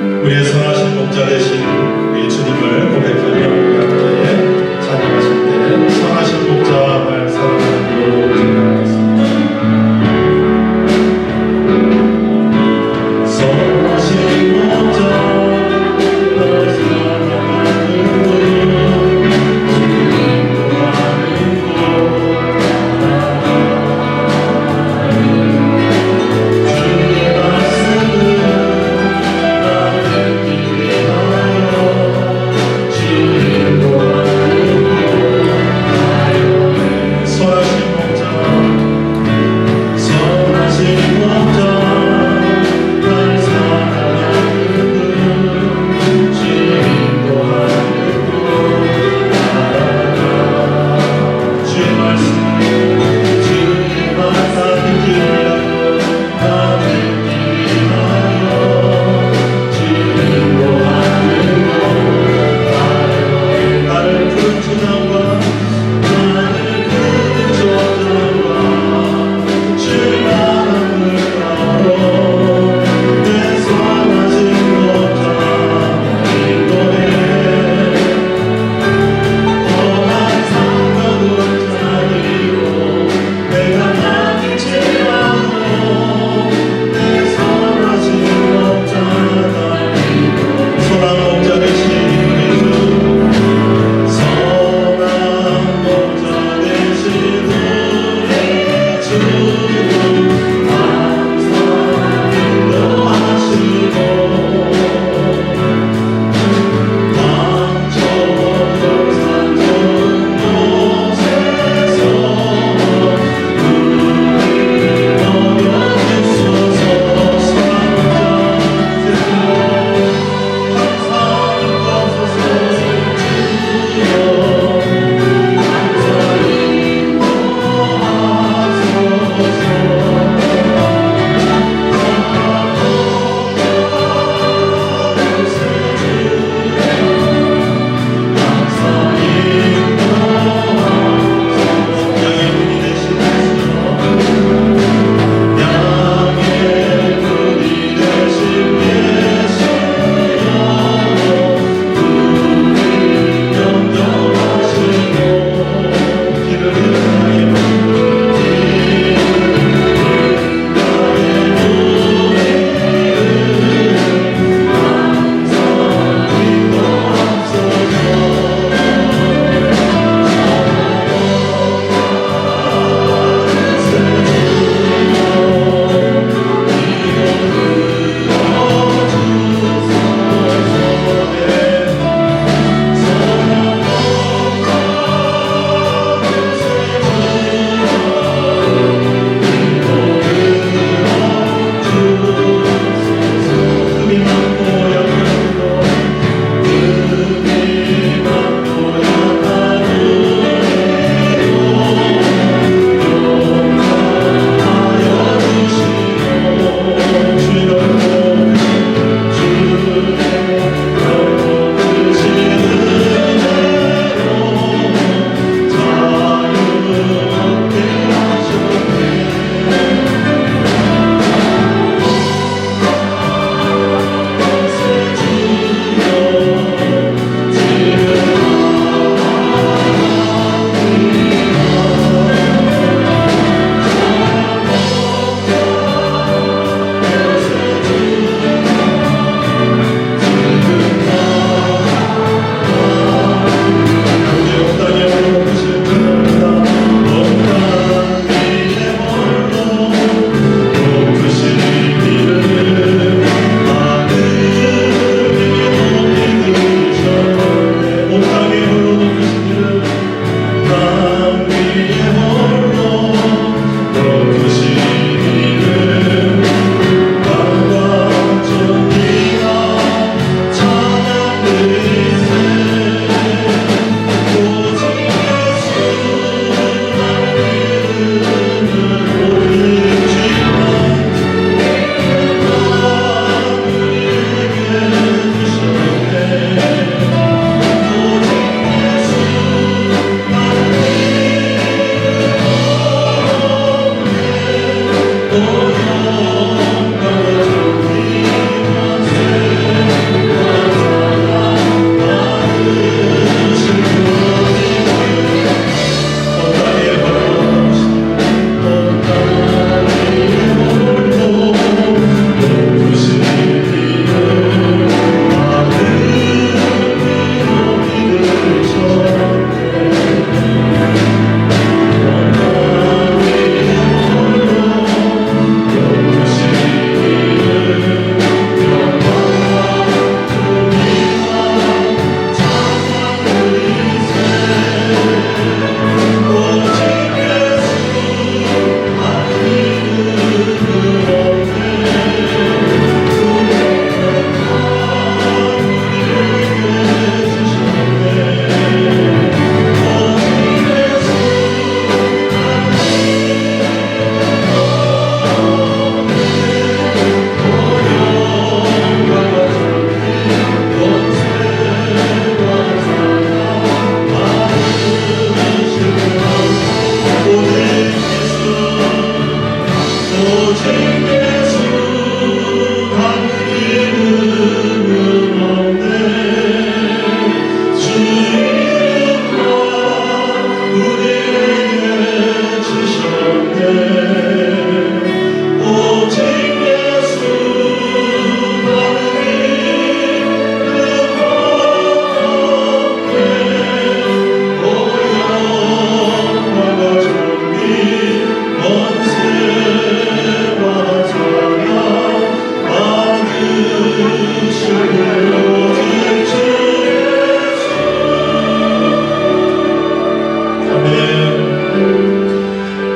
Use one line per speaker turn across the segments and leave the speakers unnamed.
우리의 선하신 목자 되신 우리 주님을 고백하며 우리 함께 찬양하실 때 선하신 목자 날 사랑하는 로 찬양하겠습니다. 선하신 목자 날 사랑하는 로 주님과 하는 곳 주의 말씀을 나 듣기 위하여 주의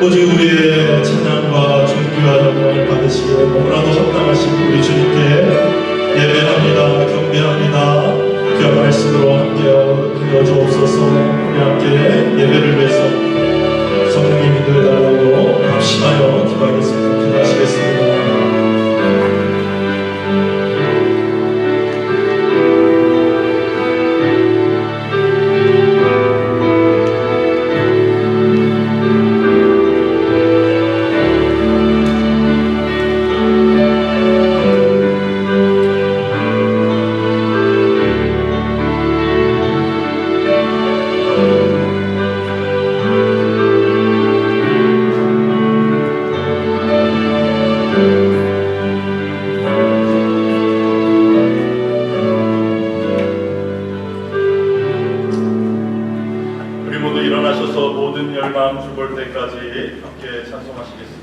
오직 우리의 찬양과 존귀와 영광을 받으시기에 너무나도 합당하신 우리 주님께 예배합니다. 경배합니다. 그 말씀으로 함께 주옵소서. 우리 함께 예배를 위해서 성령님 인도해달라고 합심하여 기도하겠습니다. 기도하시겠습니다.
모든 열망 죽을 때까지 함께 찬송하시겠습니다.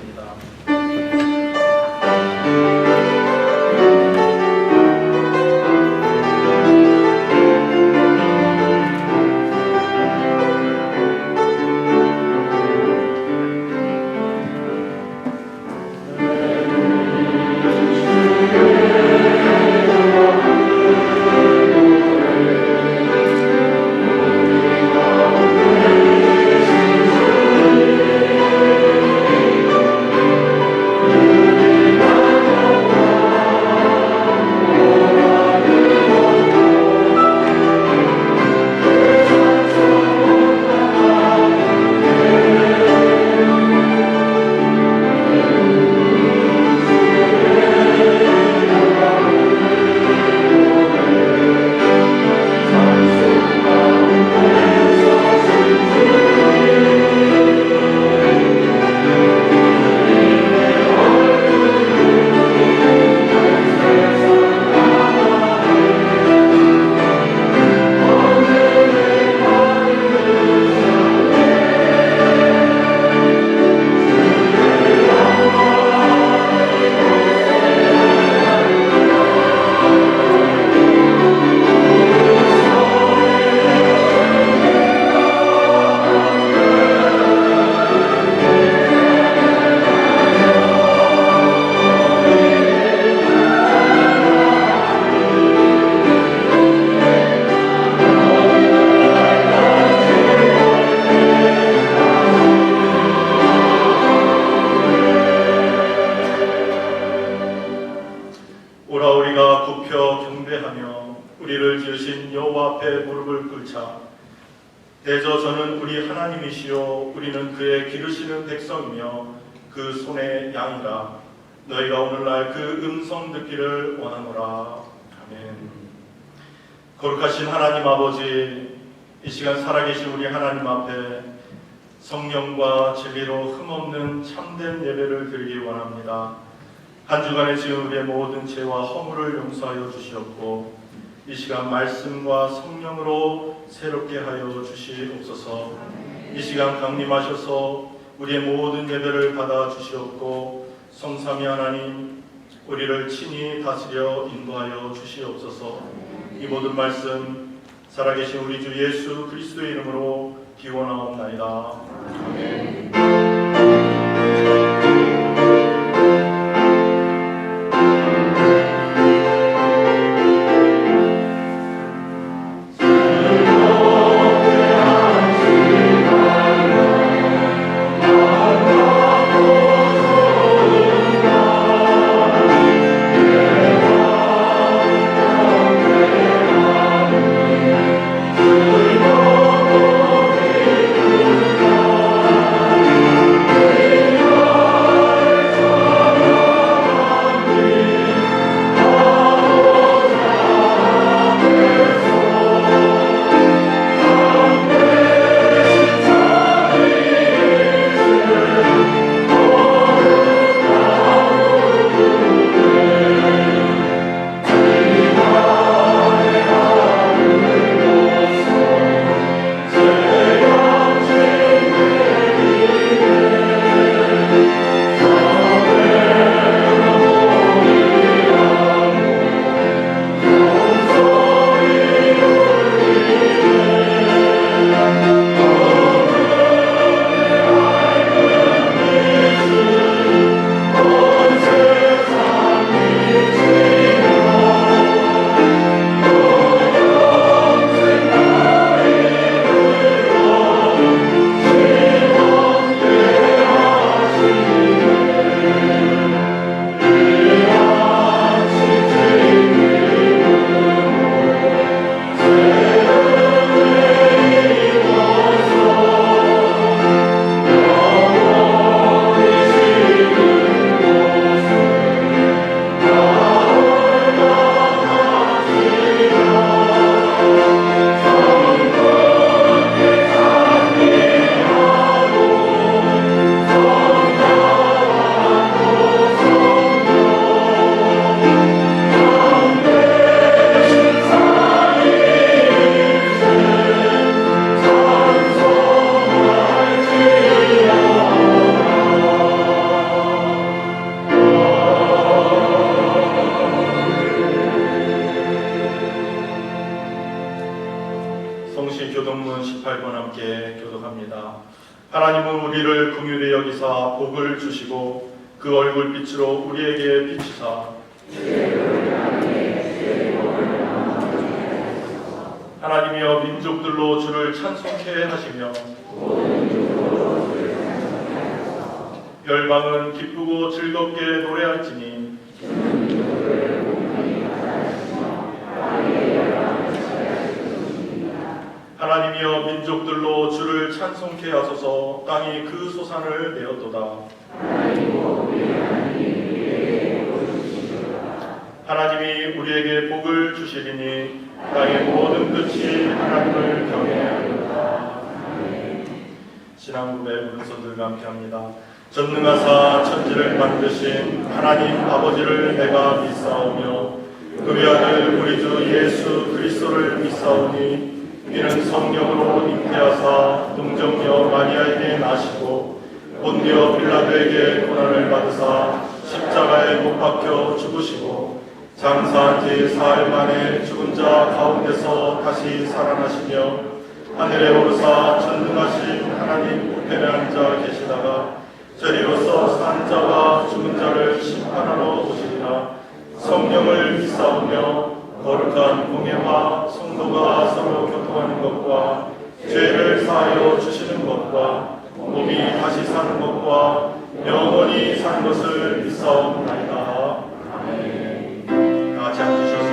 오라 우리가 굽혀 경배하며 우리를 지으신 여호와 앞에 무릎을 꿇자. 대저 저는 우리 하나님이시요 우리는 그의 기르시는 백성이며 그 손의 양이라. 너희가 오늘날 그 음성 듣기를 원하노라. 아멘. 거룩하신 하나님 아버지, 이 시간 살아계신 우리 하나님 앞에 성령과 진리로 흠없는 참된 예배를 드리기 원합니다. 한 주간에 지은 우리의 모든 죄와 허물을 용서하여 주시옵고 이 시간 말씀과 성령으로 새롭게 하여 주시옵소서. 이 시간 강림하셔서 우리의 모든 예배를 받아 주시옵고 성삼위 하나님 우리를 친히 다스려 인도하여 주시옵소서. 이 모든 말씀 살아계신 우리 주 예수 그리스도의 이름으로 기원하옵나이다. 아멘. 공동체 교동문 18번 함께 교독합니다. 하나님은 우리를 긍휼히 여기사 복을 주시고 그 얼굴빛으로 우리에게 비추사 하나님이여 민족들로 주를 찬송케 하시며 열방은 기쁘고 즐겁게 노래할지니 하나님이여 민족들로 주를 찬송케 하소서. 땅이 그 소산을 내었도다. 하나님이 우리에게 복을 주시리니 땅의 모든 끝이 하나님을 경외하리로다. 신앙구배 문서들과 함께합니다. 전능하사 천지를 만드신 하나님 아버지를 내가 믿사오며 그의 아들 우리 주 예수 그리스도를 믿사오니 이는 성령으로 잉태하사 동정녀 마리아에게 나시고 본디오 빌라도에게 고난을 받으사 십자가에 못 박혀 죽으시고 장사한 지 사흘 만에 죽은 자 가운데서 다시 살아나시며 하늘에 오르사 전능하신 하나님 우편에 앉아 계시다가 저리로서 산 자와 죽은 자를 심판하러 오시리라. 성령을 믿사오며 거룩한 공예와 성도가 서로 교통하는 것과 죄를 사하여 주시는 것과 몸이 다시 사는 것과 영원히 사는 것을 믿사옵나이다. 아멘. 다 같이 앉으셔서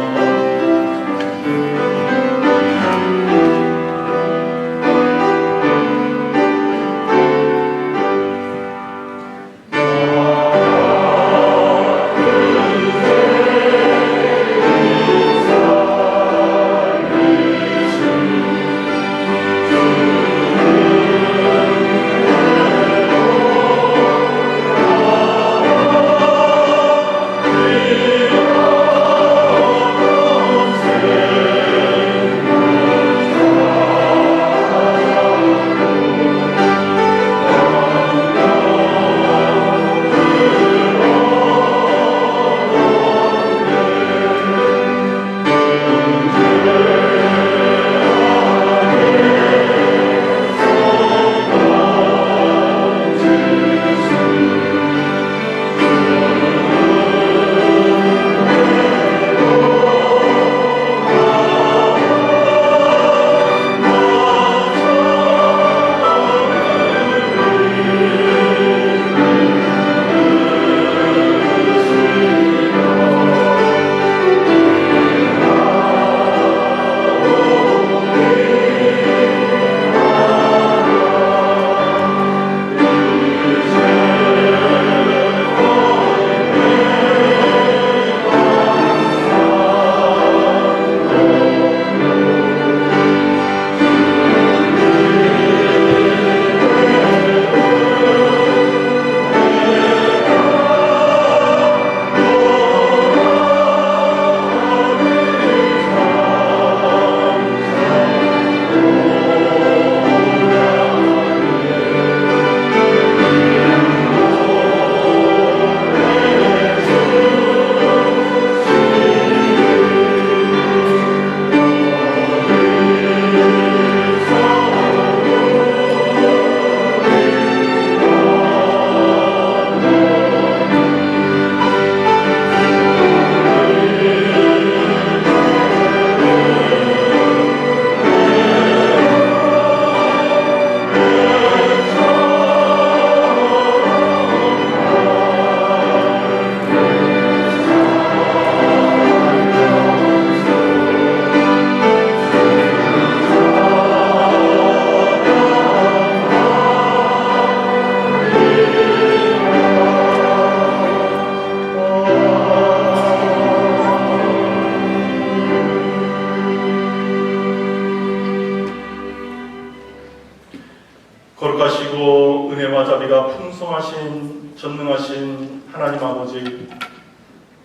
거룩하시고 은혜와 자비가 풍성하신 전능하신 하나님 아버지,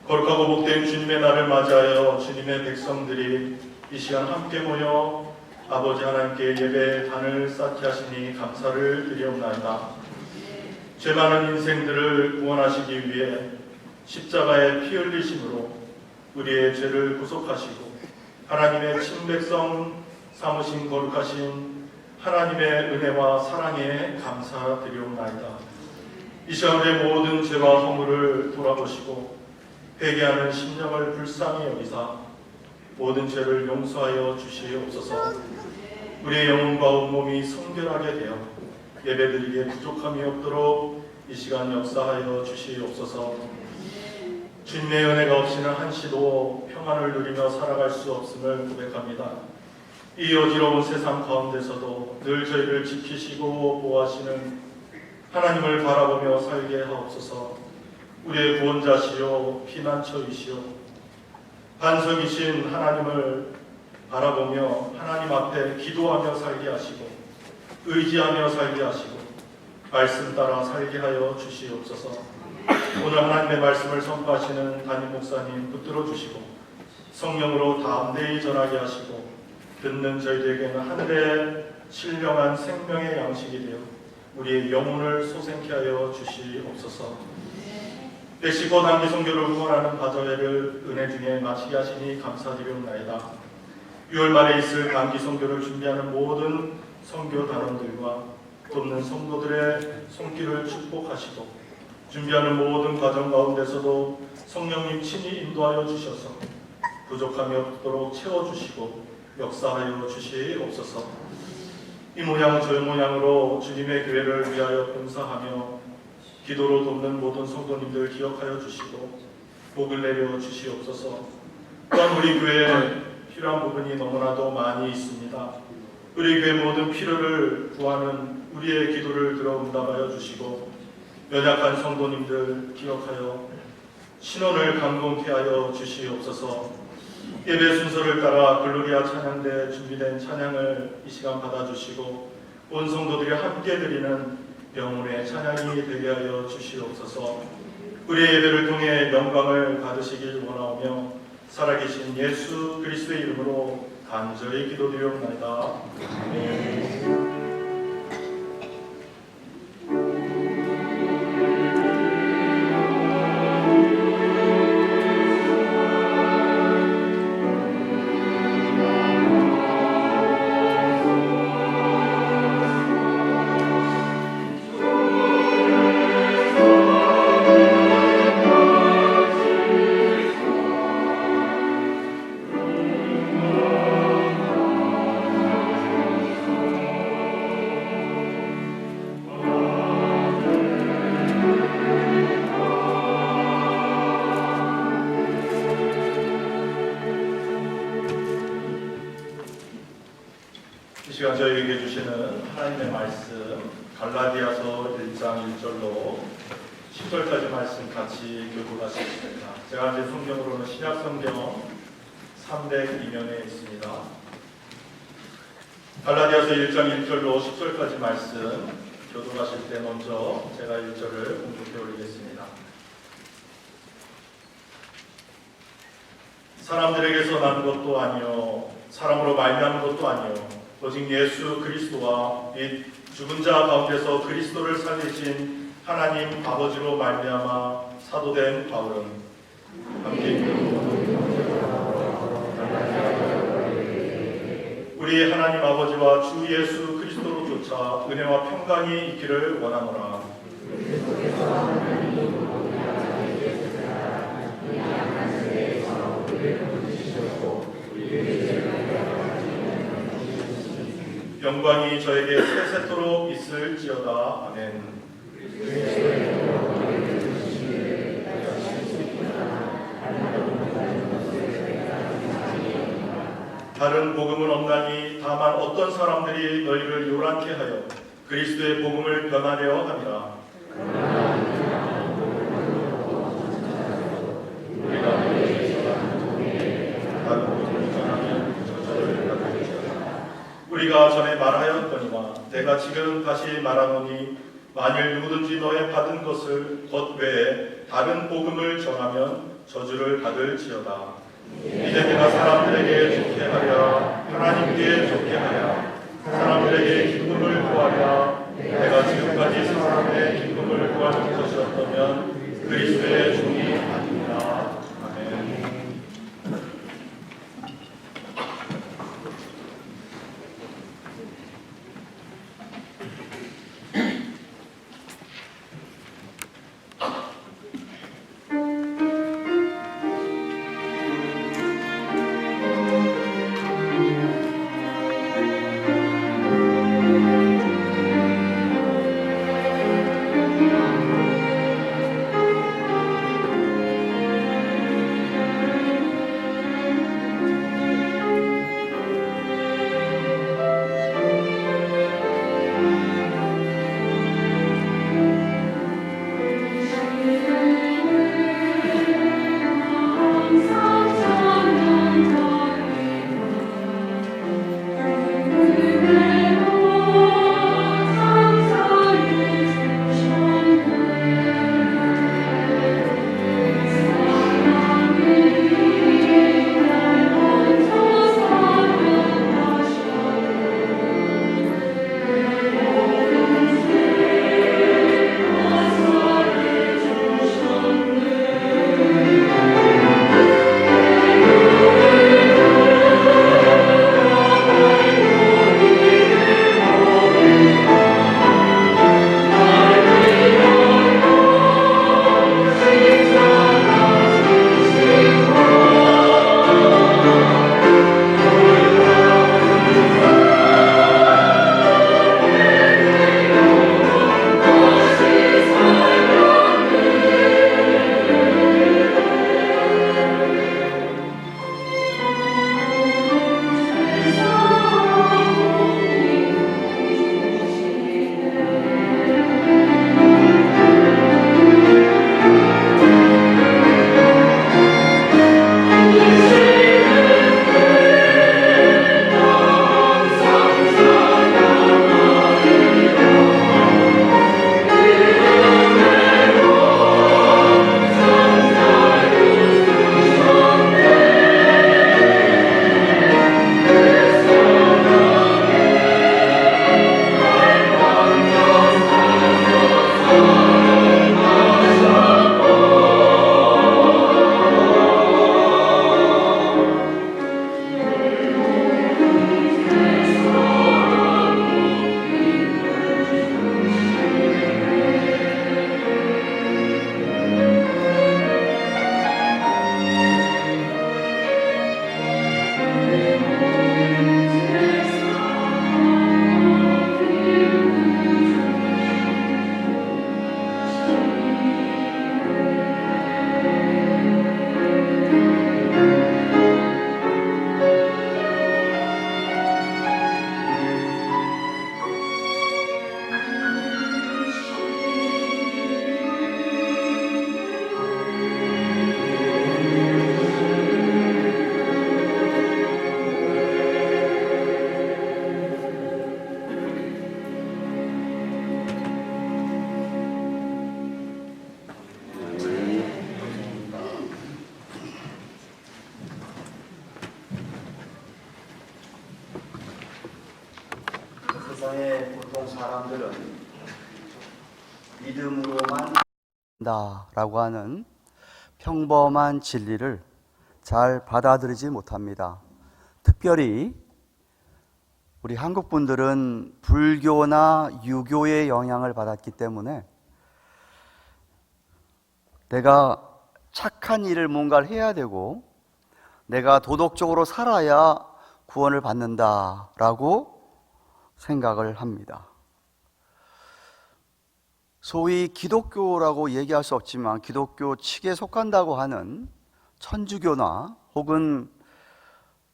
거룩하고 복된 주님의 날을 맞이하여 주님의 백성들이 이 시간 함께 모여 아버지 하나님께 예배의 단을 쌓게 하시니 감사를 드리옵나이다. 죄 많은 인생들을 구원하시기 위해 십자가의 피 흘리심으로 우리의 죄를 구속하시고 하나님의 친백성 사무신 거룩하신 하나님의 은혜와 사랑에 감사드리옵나이다. 이 시간에 모든 죄와 허물을 돌아보시고 회개하는 심령을 불쌍히 여기사 모든 죄를 용서하여 주시옵소서. 우리의 영혼과 온몸이 성결하게 되어 예배드리기에 부족함이 없도록 이 시간 역사하여 주시옵소서. 주님의 은혜가 없이는 한시도 평안을 누리며 살아갈 수 없음을 고백합니다. 이 어지러운 세상 가운데서도 늘 저희를 지키시고 보호하시는 하나님을 바라보며 살게 하옵소서. 우리의 구원자시요 피난처이시요 반석이신 하나님을 바라보며 하나님 앞에 기도하며 살게 하시고 의지하며 살게 하시고 말씀 따라 살게 하여 주시옵소서. 오늘 하나님의 말씀을 선포하시는 담임 목사님 붙들어 주시고 성령으로 담대히 전하게 하시고 듣는 저희들에게는 하늘의 신령한 생명의 양식이 되어 우리의 영혼을 솟생케 하여 주시옵소서. 멕시코 단기 선교를 후원하는 바자회를 은혜 중에 마치게 하시니 감사드리옵나이다. 6월 말에 있을 단기 선교를 준비하는 모든 선교 단원들과 돕는 성도들의 손길을 축복하시고 준비하는 모든 과정 가운데서도 성령님 친히 인도하여 주셔서 부족함이 없도록 채워주시고 역사하여 주시옵소서. 이 모양 저 모양으로 주님의 교회를 위하여 봉사하며 기도로 돕는 모든 성도님들 기억하여 주시고 복을 내려 주시옵소서. 또한 우리 교회에 필요한 부분이 너무나도 많이 있습니다. 우리 교회 모든 필요를 구하는 우리의 기도를 들어 응답하여 주시고 연약한 성도님들 기억하여 신원을 강건케 하여 주시옵소서. 예배 순서를 따라 글로리아 찬양대 준비된 찬양을 이 시간 받아주시고 온 성도들이 함께 드리는 영혼의 찬양이 되게 하여 주시옵소서. 우리의 예배를 통해 영광을 받으시길 원하오며 살아계신 예수 그리스도의 이름으로 간절히 기도드리옵나이다. 아멘. 이 시간 저희에게 주시는 하나님의 말씀 갈라디아서 1장 1절로 10절까지 말씀 같이 교독하시겠습니다. 제가 이제 성경으로는 신약 성경 302면에 있습니다. 갈라디아서 1장 1절로 10절까지 말씀 교독하실 때 먼저 제가 1절을 공독해 올리겠습니다. 사람들에게서 난 것도 아니요 사람으로 말미암은 것도 아니요 오직 예수 그리스도와 및 죽은 자 가운데서 그리스도를 살리신 하나님 아버지로 말미암아 사도된 바울은 함께 우리 하나님 아버지와 주 예수 그리스도로조차 은혜와 평강이 있기를 원하노라. 영광이 저에게 세세토록 있을지어다. 아멘. 다른 복음은 없나니 다만 어떤 사람들이 너희를 요란케 하여 그리스도의 복음을 변하려 함이라. 우리가 전에 말하였거니와 내가 지금 다시 말하노니 만일 누구든지 너의 받은 것을 것 외에 다른 복음을 전하면 저주를 받을지어다. 이제 내가 사람들에게 좋게 하랴 하나님께 좋게 하랴 사람들에게 기쁨을 구하랴 내가 지금까지 세상의 기쁨을 구하는 것이었다면 그리스도의 종이 아닙니다. 아멘.
세상의 보통 사람들은 믿음으로만 라고 하는 평범한 진리를 잘 받아들이지 못합니다. 특별히 우리 한국 분들은 불교나 유교의 영향을 받았기 때문에 내가 착한 일을 뭔가를 해야 되고 내가 도덕적으로 살아야 구원을 받는다라고 생각을 합니다. 소위 기독교라고 얘기할 수 없지만 기독교 측에 속한다고 하는 천주교나 혹은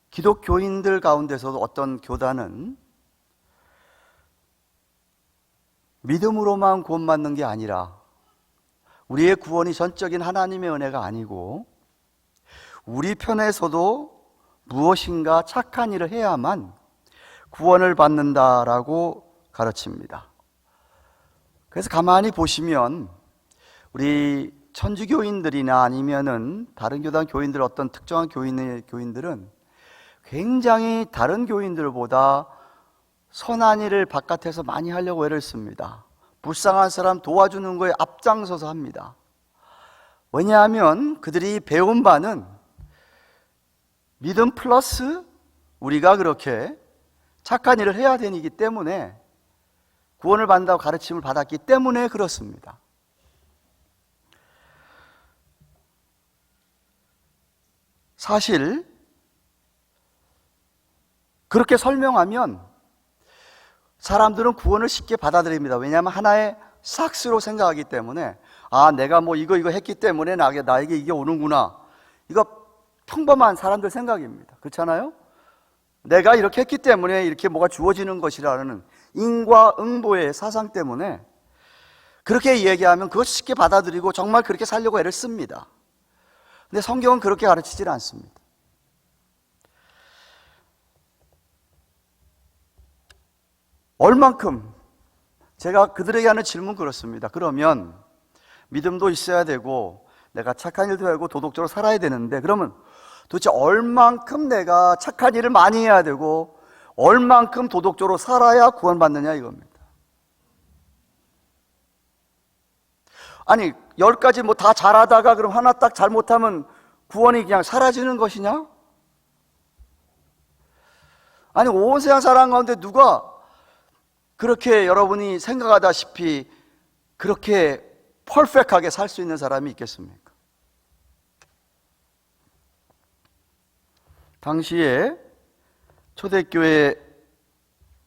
기독교인들 가운데서도 어떤 교단은 믿음으로만 구원받는 게 아니라 우리의 구원이 전적인 하나님의 은혜가 아니고 우리 편에서도 무엇인가 착한 일을 해야만 구원을 받는다라고 가르칩니다. 그래서 가만히 보시면 우리 천주교인들이나 아니면은 다른 교단 교인들 어떤 특정한 교인들은 굉장히 다른 교인들보다 선한 일을 바깥에서 많이 하려고 애를 씁니다. 불쌍한 사람 도와주는 거에 앞장서서 합니다. 왜냐하면 그들이 배운 바는 믿음 플러스 우리가 그렇게 착한 일을 해야 되기 때문에 구원을 받는다고 가르침을 받았기 때문에 그렇습니다. 사실 그렇게 설명하면 사람들은 구원을 쉽게 받아들입니다. 왜냐하면 하나의 삭스로 생각하기 때문에 내가 뭐 이거 했기 때문에 나에게 이게 오는구나. 이거 평범한 사람들 생각입니다. 그렇잖아요? 내가 이렇게 했기 때문에 이렇게 뭐가 주어지는 것이라는 인과응보의 사상 때문에 그렇게 얘기하면 그것 쉽게 받아들이고 정말 그렇게 살려고 애를 씁니다. 근데 성경은 그렇게 가르치질 않습니다. 얼만큼 제가 그들에게 하는 질문 그렇습니다. 그러면 믿음도 있어야 되고 내가 착한 일도 하고 도덕적으로 살아야 되는데 그러면 도대체 얼만큼 내가 착한 일을 많이 해야 되고 얼만큼 도덕적으로 살아야 구원받느냐 이겁니다. 아니 10가지 뭐 다 잘하다가 그럼 하나 딱 잘못하면 구원이 그냥 사라지는 것이냐? 아니 온 세상 사람 가운데 누가 그렇게 여러분이 생각하다시피 그렇게 퍼펙트하게 살 수 있는 사람이 있겠습니까? 당시에 초대교회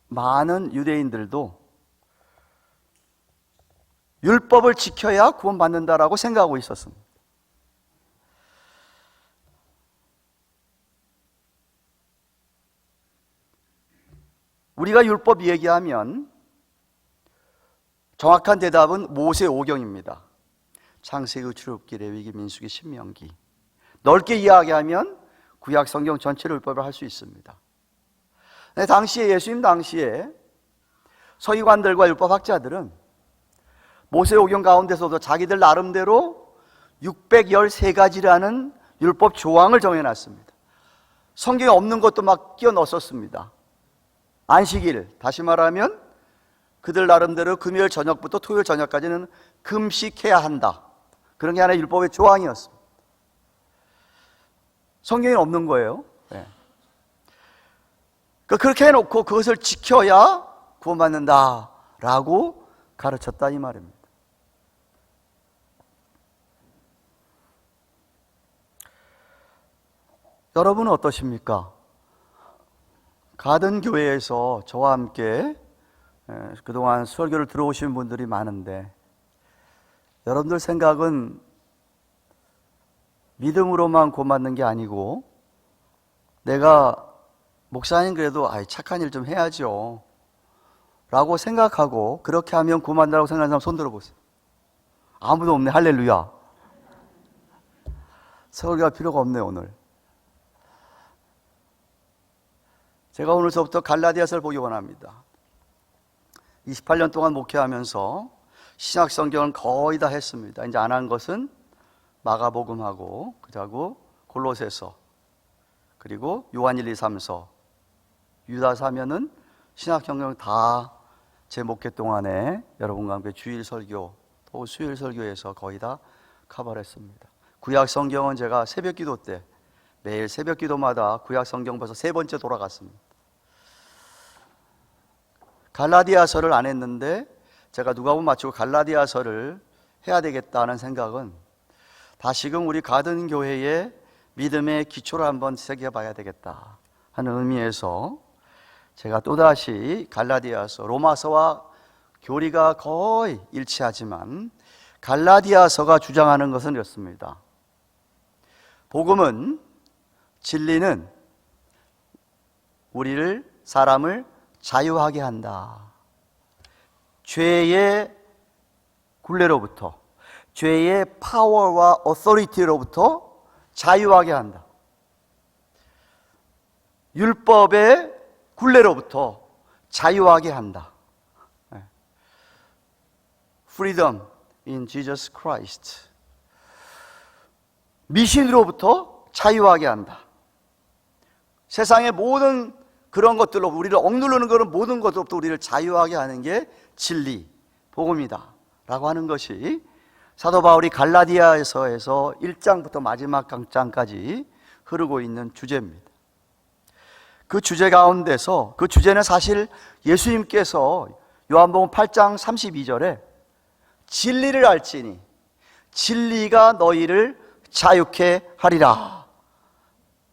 많은 유대인들도 율법을 지켜야 구원받는다라고 생각하고 있었습니다. 우리가 율법 얘기하면 정확한 대답은 모세오경입니다. 창세기, 출애굽기, 레위기, 민수기, 신명기. 넓게 이야기하면 구약 성경 전체를 율법을 할 수 있습니다. 당시에 예수님 당시에 서기관들과 율법학자들은 모세오경 가운데서도 자기들 나름대로 613가지라는 율법 조항을 정해놨습니다. 성경에 없는 것도 막 끼워 넣었었습니다. 안식일, 다시 말하면 그들 나름대로 금요일 저녁부터 토요일 저녁까지는 금식해야 한다. 그런 게 하나의 율법의 조항이었습니다. 성경에 없는 거예요. 네. 그렇게 해놓고 그것을 지켜야 구원받는다라고 가르쳤다 이 말입니다. 여러분은 어떠십니까? 가든 교회에서 저와 함께 그동안 설교를 들어오신 분들이 많은데 여러분들 생각은 믿음으로만 구원받는 게 아니고 내가 목사님 그래도 착한 일 좀 해야죠 라고 생각하고 그렇게 하면 구원받는다고 생각하는 사람 손 들어보세요. 아무도 없네. 할렐루야. 설교할 필요가 없네요 오늘. 제가 오늘서부터 갈라디아서를 보기 원합니다. 28년 동안 목회하면서 신약 성경은 거의 다 했습니다. 이제 안 한 것은 마가복음하고 그리고 골로새서 그리고 요한 1, 2, 3서 유다서 하면은 신학경영 다 제 목회 동안에 여러분과 함께 주일 설교 또 수요일 설교에서 거의 다 커버를 했습니다. 구약 성경은 제가 새벽 기도 때 매일 새벽 기도마다 구약 성경 벌써 3번째 돌아갔습니다. 갈라디아서를 안 했는데 제가 누가복음 마치고 갈라디아서를 해야 되겠다는 생각은 다시금 우리 가든 교회의 믿음의 기초를 한번 새겨봐야 되겠다 하는 의미에서 제가 또다시 갈라디아서, 로마서와 교리가 거의 일치하지만 갈라디아서가 주장하는 것은 이렇습니다. 복음은, 진리는 우리를, 사람을 자유하게 한다. 죄의 굴레로부터, 죄의 파워와 어서리티로부터 자유하게 한다. 율법의 굴레로부터 자유하게 한다. Freedom in Jesus Christ. 미신으로부터 자유하게 한다. 세상의 모든 그런 것들로 우리를 억누르는 그런 모든 것들로부터 우리를 자유하게 하는 게 진리, 복음이다 라고 하는 것이 사도 바울이 갈라디아서에서 1장부터 마지막 장까지 흐르고 있는 주제입니다. 그 주제 가운데서 그 주제는 사실 예수님께서 요한복음 8장 32절에 진리를 알지니 진리가 너희를 자유케 하리라,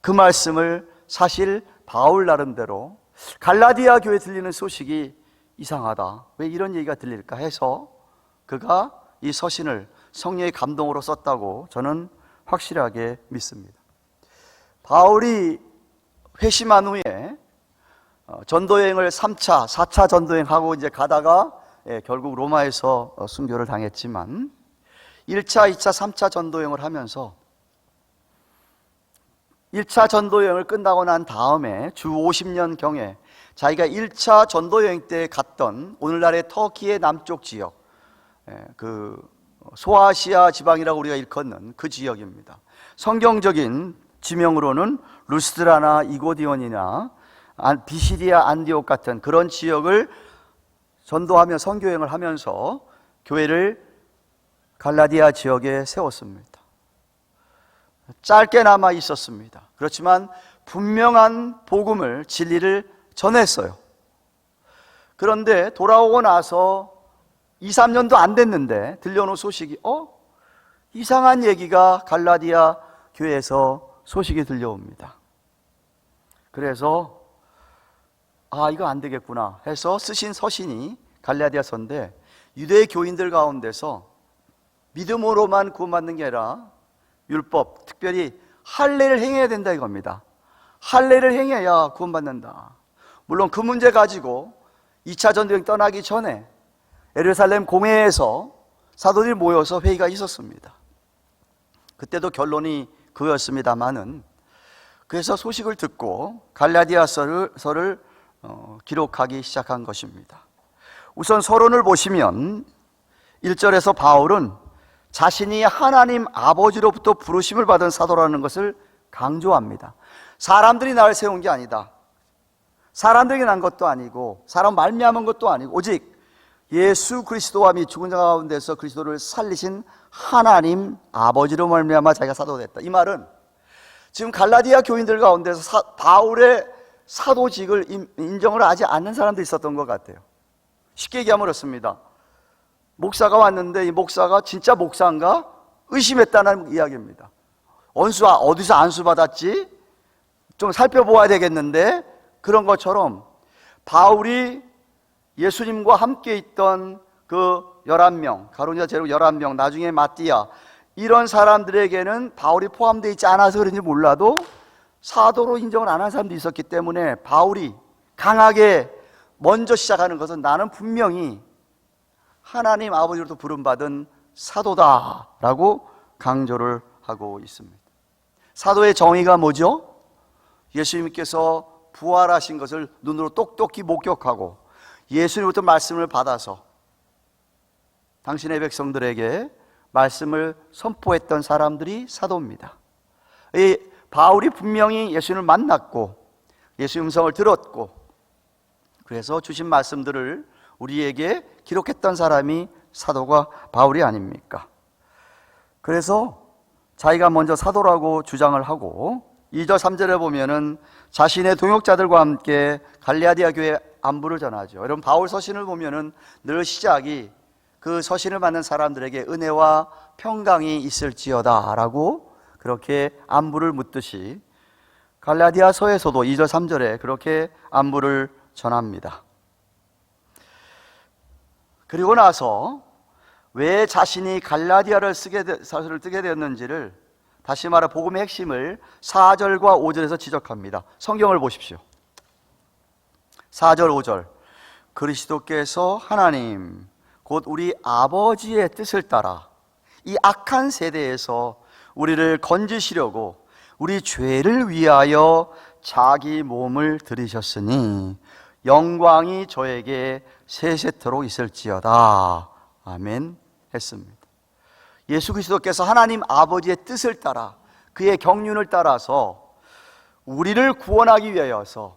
그 말씀을 사실 바울 나름대로 갈라디아 교회에 들리는 소식이 이상하다, 왜 이런 얘기가 들릴까 해서 그가 이 서신을 성령의 감동으로 썼다고 저는 확실하게 믿습니다. 바울이 회심한 후에 전도여행을 3차, 4차 전도여행하고 이제 가다가 결국 로마에서 순교를 당했지만 1차, 2차, 3차 전도여행을 하면서 1차 전도여행을 끝나고 난 다음에 주 50년경에 자기가 1차 전도여행 때 갔던 오늘날의 터키의 남쪽 지역, 그 소아시아 지방이라고 우리가 일컫는 그 지역입니다. 성경적인 지명으로는 루스드라나 이고디온이나 비시디아 안디옥 같은 그런 지역을 전도하며 선교여행을 하면서 교회를 갈라디아 지역에 세웠습니다. 짧게나마 있었습니다. 그렇지만 분명한 복음을, 진리를 전했어요. 그런데 돌아오고 나서 2, 3년도 안 됐는데 들려오는 소식이 이상한 얘기가 갈라디아 교회에서 소식이 들려옵니다. 그래서 이거 안 되겠구나 해서 쓰신 서신이 갈라디아서인데 유대 교인들 가운데서 믿음으로만 구원받는 게 아니라 율법, 특별히 할례를 행해야 된다 이겁니다. 할례를 행해야 구원받는다. 물론 그 문제 가지고 2차 전도여행 떠나기 전에 예루살렘 공회에서 사도들이 모여서 회의가 있었습니다. 그때도 결론이 그였습니다마는, 그래서 소식을 듣고 갈라디아서를 기록하기 시작한 것입니다. 우선 서론을 보시면 1절에서 바울은 자신이 하나님 아버지로부터 부르심을 받은 사도라는 것을 강조합니다. 사람들이 나를 세운 게 아니다. 사람들에게 난 것도 아니고 사람 말미암은 것도 아니고 오직 예수 그리스도와 및 죽은 자 가운데서 그리스도를 살리신 하나님 아버지로 말미암아 자기가 사도가 됐다. 이 말은 지금 갈라디아 교인들 가운데서 바울의 사도직을 인정을 하지 않는 사람들이 있었던 것 같아요. 쉽게 얘기하면 그렇습니다. 목사가 왔는데 이 목사가 진짜 목사인가 의심했다는 이야기입니다. 어디서 안수 받았지? 좀 살펴보아야 되겠는데, 그런 것처럼 바울이 예수님과 함께 있던 그 11명, 가룟유다 제국 11명, 나중에 마띠아, 이런 사람들에게는 바울이 포함되어 있지 않아서 그런지 몰라도 사도로 인정을 안 한 사람도 있었기 때문에 바울이 강하게 먼저 시작하는 것은 나는 분명히 하나님 아버지로부터 부름받은 사도다라고 강조를 하고 있습니다. 사도의 정의가 뭐죠? 예수님께서 부활하신 것을 눈으로 똑똑히 목격하고 예수님부터 말씀을 받아서 당신의 백성들에게 말씀을 선포했던 사람들이 사도입니다. 이 바울이 분명히 예수님을 만났고 예수 음성을 들었고 그래서 주신 말씀들을 우리에게 기록했던 사람이 사도가 바울이 아닙니까? 그래서 자기가 먼저 사도라고 주장을 하고 2절 3절에 보면은 자신의 동역자들과 함께 갈라디아 교회 안부를 전하죠. 여러분 바울 서신을 보면은 늘 시작이 그 서신을 받는 사람들에게 은혜와 평강이 있을지어다 라고 그렇게 안부를 묻듯이 갈라디아서에서도 2절 3절에 그렇게 안부를 전합니다. 그리고 나서 왜 자신이 갈라디아를 서술을 쓰게 되었는지를 다시 말해 복음의 핵심을 4절과 5절에서 지적합니다. 성경을 보십시오. 4절 5절 그리스도께서 하나님 곧 우리 아버지의 뜻을 따라 이 악한 세대에서 우리를 건지시려고 우리 죄를 위하여 자기 몸을 들이셨으니 영광이 저에게 세세토록 있을지어다. 아멘 했습니다. 예수 그리스도께서 하나님 아버지의 뜻을 따라 그의 경륜을 따라서 우리를 구원하기 위하여서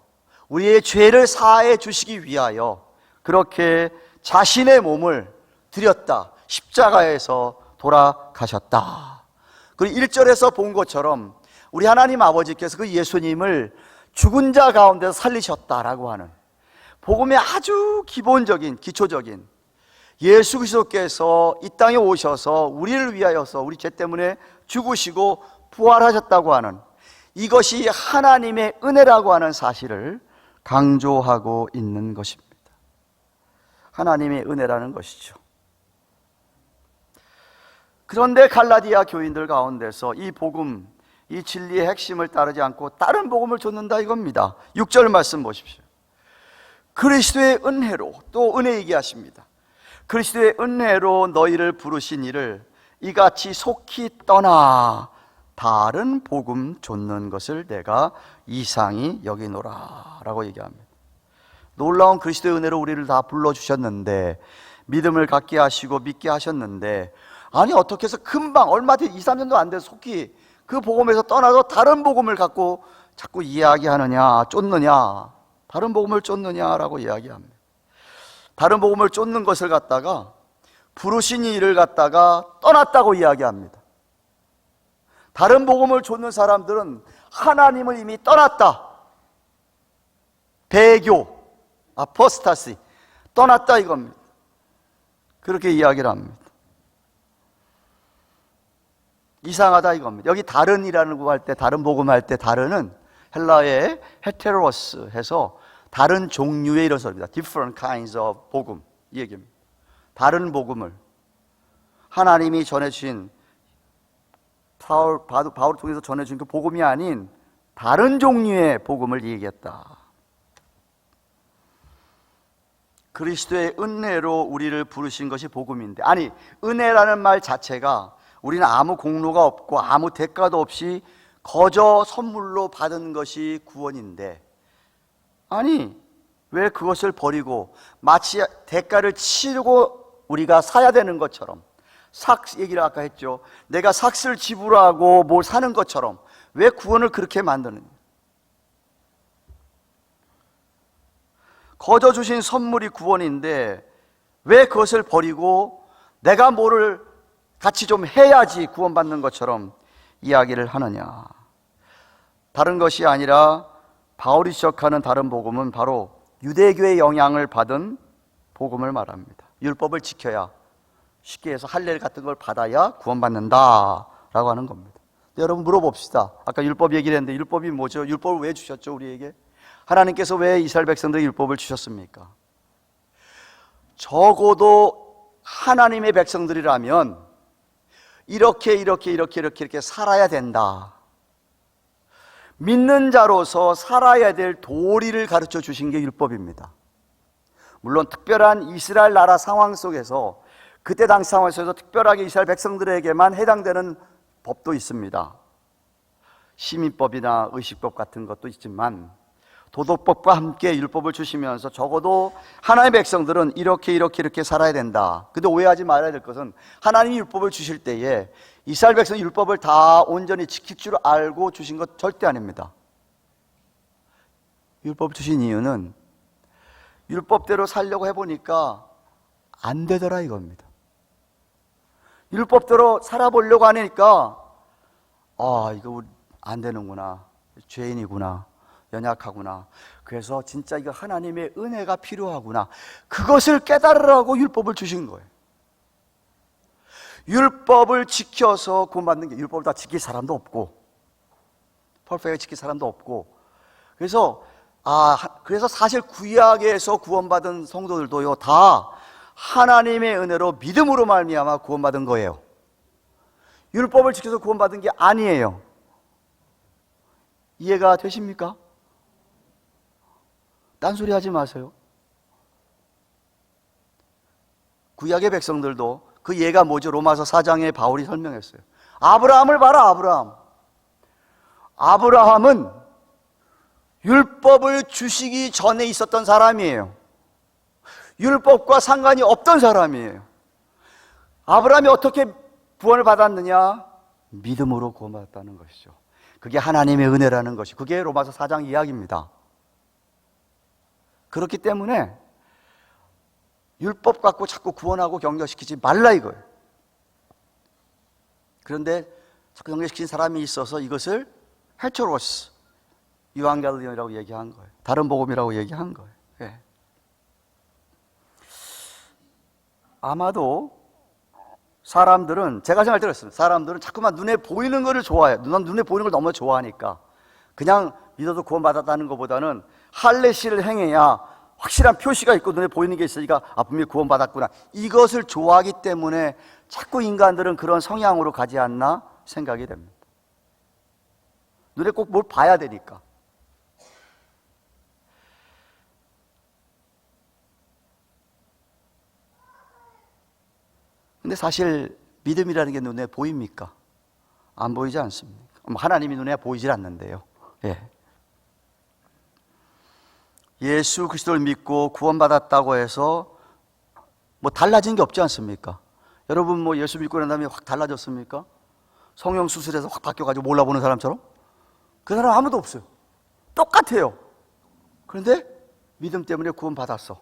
우리의 죄를 사해 주시기 위하여 그렇게 자신의 몸을 드렸다. 십자가에서 돌아가셨다. 그리고 1절에서 본 것처럼 우리 하나님 아버지께서 그 예수님을 죽은 자 가운데서 살리셨다라고 하는 복음의 아주 기본적인 기초적인 예수 그리스도께서 이 땅에 오셔서 우리를 위하여서 우리 죄 때문에 죽으시고 부활하셨다고 하는 이것이 하나님의 은혜라고 하는 사실을 강조하고 있는 것입니다. 하나님의 은혜라는 것이죠. 그런데 갈라디아 교인들 가운데서 이 복음, 이 진리의 핵심을 따르지 않고 다른 복음을 줬는다 이겁니다. 6절 말씀 보십시오. 그리스도의 은혜로, 또 은혜 얘기하십니다. 그리스도의 은혜로 너희를 부르신 이를 이같이 속히 떠나 다른 복음 좇는 것을 내가 이상히 여기노라 라고 얘기합니다. 놀라운 그리스도의 은혜로 우리를 다 불러주셨는데 믿음을 갖게 하시고 믿게 하셨는데 아니 어떻게 해서 금방 얼마 뒤 2, 3년도 안 돼서 속히 그 복음에서 떠나서 다른 복음을 갖고 자꾸 이야기하느냐 쫓느냐 다른 복음을 쫓느냐라고 이야기합니다. 다른 복음을 쫓는 것을 갖다가 부르신 이를 갖다가 떠났다고 이야기합니다. 다른 복음을 쫓는 사람들은 하나님을 이미 떠났다. 배교, 아포스타시, 떠났다 이겁니다. 그렇게 이야기를 합니다. 이상하다 이겁니다. 여기 다른이라는 거 할 때, 다른 복음 할 때 다른은 헬라의 헤테로스 해서 다른 종류의 이런 소리입니다. Different kinds of 복음 이 얘기입니다. 다른 복음을 하나님이 전해주신 바울을 통해서 전해주신 그 복음이 아닌 다른 종류의 복음을 얘기했다. 그리스도의 은혜로 우리를 부르신 것이 복음인데 아니 은혜라는 말 자체가 우리는 아무 공로가 없고 아무 대가도 없이 거저 선물로 받은 것이 구원인데 아니 왜 그것을 버리고 마치 대가를 치르고 우리가 사야 되는 것처럼 삭 얘기를 아까 했죠. 내가 삭스를 지불하고 뭘 사는 것처럼 왜 구원을 그렇게 만드느냐. 거저 주신 선물이 구원인데 왜 그것을 버리고 내가 뭐를 같이 좀 해야지 구원받는 것처럼 이야기를 하느냐. 다른 것이 아니라 바울이 지적하는 다른 복음은 바로 유대교의 영향을 받은 복음을 말합니다. 율법을 지켜야 쉽게 해서 할례 같은 걸 받아야 구원받는다 라고 하는 겁니다. 여러분 물어봅시다. 아까 율법 얘기를 했는데 율법이 뭐죠? 율법을 왜 주셨죠 우리에게? 하나님께서 왜 이스라엘 백성들에게 율법을 주셨습니까? 적어도 하나님의 백성들이라면 이렇게 살아야 된다. 믿는 자로서 살아야 될 도리를 가르쳐 주신 게 율법입니다. 물론 특별한 이스라엘 나라 상황 속에서 그때 당시 상황 속에서 특별하게 이스라엘 백성들에게만 해당되는 법도 있습니다. 시민법이나 의식법 같은 것도 있지만 도덕법과 함께 율법을 주시면서 적어도 하나님의 백성들은 이렇게 살아야 된다. 근데 오해하지 말아야 될 것은 하나님이 율법을 주실 때에 이스라엘 백성이 율법을 다 온전히 지킬 줄 알고 주신 것 절대 아닙니다. 율법을 주신 이유는 율법대로 살려고 해보니까 안 되더라 이겁니다. 율법대로 살아보려고 하니까 이거 안 되는구나. 죄인이구나. 연약하구나. 그래서 진짜 이거 하나님의 은혜가 필요하구나. 그것을 깨달으라고 율법을 주신 거예요. 율법을 지켜서 구원받는 게, 율법을 다 지킬 사람도 없고 퍼펙트하게 지킬 사람도 없고, 그래서 사실 구약에서 구원받은 성도들도요 다 하나님의 은혜로 믿음으로 말미암아 구원받은 거예요. 율법을 지켜서 구원받은 게 아니에요. 이해가 되십니까? 딴소리 하지 마세요. 구약의 백성들도 그 예가 뭐죠? 로마서 4장에 바울이 설명했어요. 아브라함을 봐라. 아브라함은 율법을 주시기 전에 있었던 사람이에요. 율법과 상관이 없던 사람이에요. 아브라함이 어떻게 구원을 받았느냐? 믿음으로 구원받았다는 것이죠. 그게 하나님의 은혜라는 것이, 그게 로마서 4장 이야기입니다. 그렇기 때문에 율법 갖고 자꾸 구원하고 경계시키지 말라 이거예요. 그런데 자꾸 경계시킨 사람이 있어서 이것을 헤테로스, 유앙겔리온이라고 얘기한 거예요. 다른 복음이라고 얘기한 거예요. 예. 아마도 사람들은, 제가 생각할 때 그랬어요. 사람들은 자꾸만 눈에 보이는 것을 좋아해요. 눈에 보이는 걸 너무 좋아하니까 그냥 믿어도 구원받았다는 것보다는 할례시를 행해야 확실한 표시가 있고 눈에 보이는 게 있으니까 분명히 구원받았구나, 이것을 좋아하기 때문에 자꾸 인간들은 그런 성향으로 가지 않나 생각이 됩니다. 눈에 꼭 뭘 봐야 되니까. 근데 사실 믿음이라는 게 눈에 보입니까? 안 보이지 않습니까? 하나님이 눈에 보이질 않는데요. 예수 그리스도를 믿고 구원받았다고 해서 뭐 달라진 게 없지 않습니까? 여러분 예수 믿고 난 다음에 확 달라졌습니까? 성령 수술해서 확 바뀌어가지고 몰라보는 사람처럼? 그 사람 아무도 없어요. 똑같아요. 그런데 믿음 때문에 구원받았어.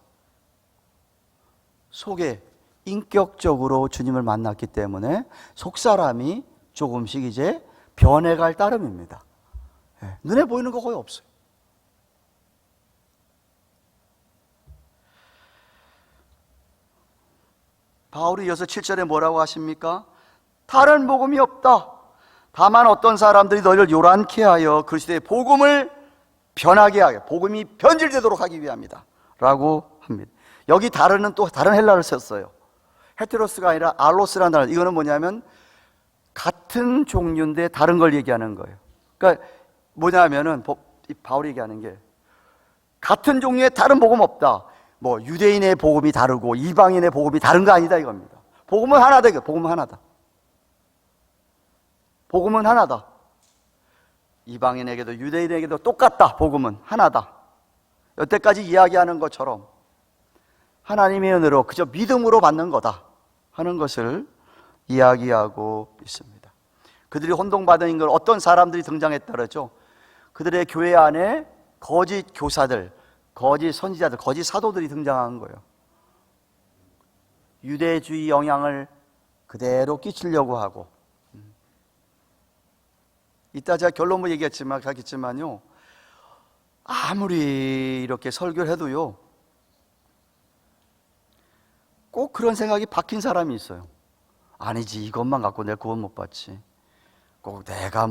속에 인격적으로 주님을 만났기 때문에 속사람이 조금씩 이제 변해갈 따름입니다. 눈에 보이는 거 거의 없어요. 바울이 이어서 7절에 뭐라고 하십니까? 다른 복음이 없다. 다만 어떤 사람들이 너희를 요란케 하여 그리스도의 복음을 변하게 하게, 복음이 변질되도록 하기 위함이다 라고 합니다. 여기 다른은 또 다른 헬라어를 썼어요. 헤테로스가 아니라 알로스라는 단어. 이거는 뭐냐면 같은 종류인데 다른 걸 얘기하는 거예요. 그러니까 뭐냐면은 바울이 얘기하는 게 같은 종류의 다른 복음 없다. 유대인의 복음이 다르고 이방인의 복음이 다른 거 아니다 이겁니다. 복음은 하나다. 복음은 하나다. 복음은 하나다. 이방인에게도 유대인에게도 똑같다. 복음은 하나다. 여태까지 이야기하는 것처럼 하나님의 은혜로 그저 믿음으로 받는 거다 하는 것을 이야기하고 있습니다. 그들이 혼동받은 걸 어떤 사람들이 등장했다 그러죠. 그들의 교회 안에 거짓 교사들, 거짓 선지자들, 거짓 사도들이 등장한 거예요. 유대주의 영향을 그대로 끼치려고 하고, 이따 제가 결론 얘기하겠지만요, 아무리 이렇게 설교를 해도요 꼭 그런 생각이 박힌 사람이 있어요. 아니지, 이것만 갖고 내가 구원 못 받지. 꼭 내가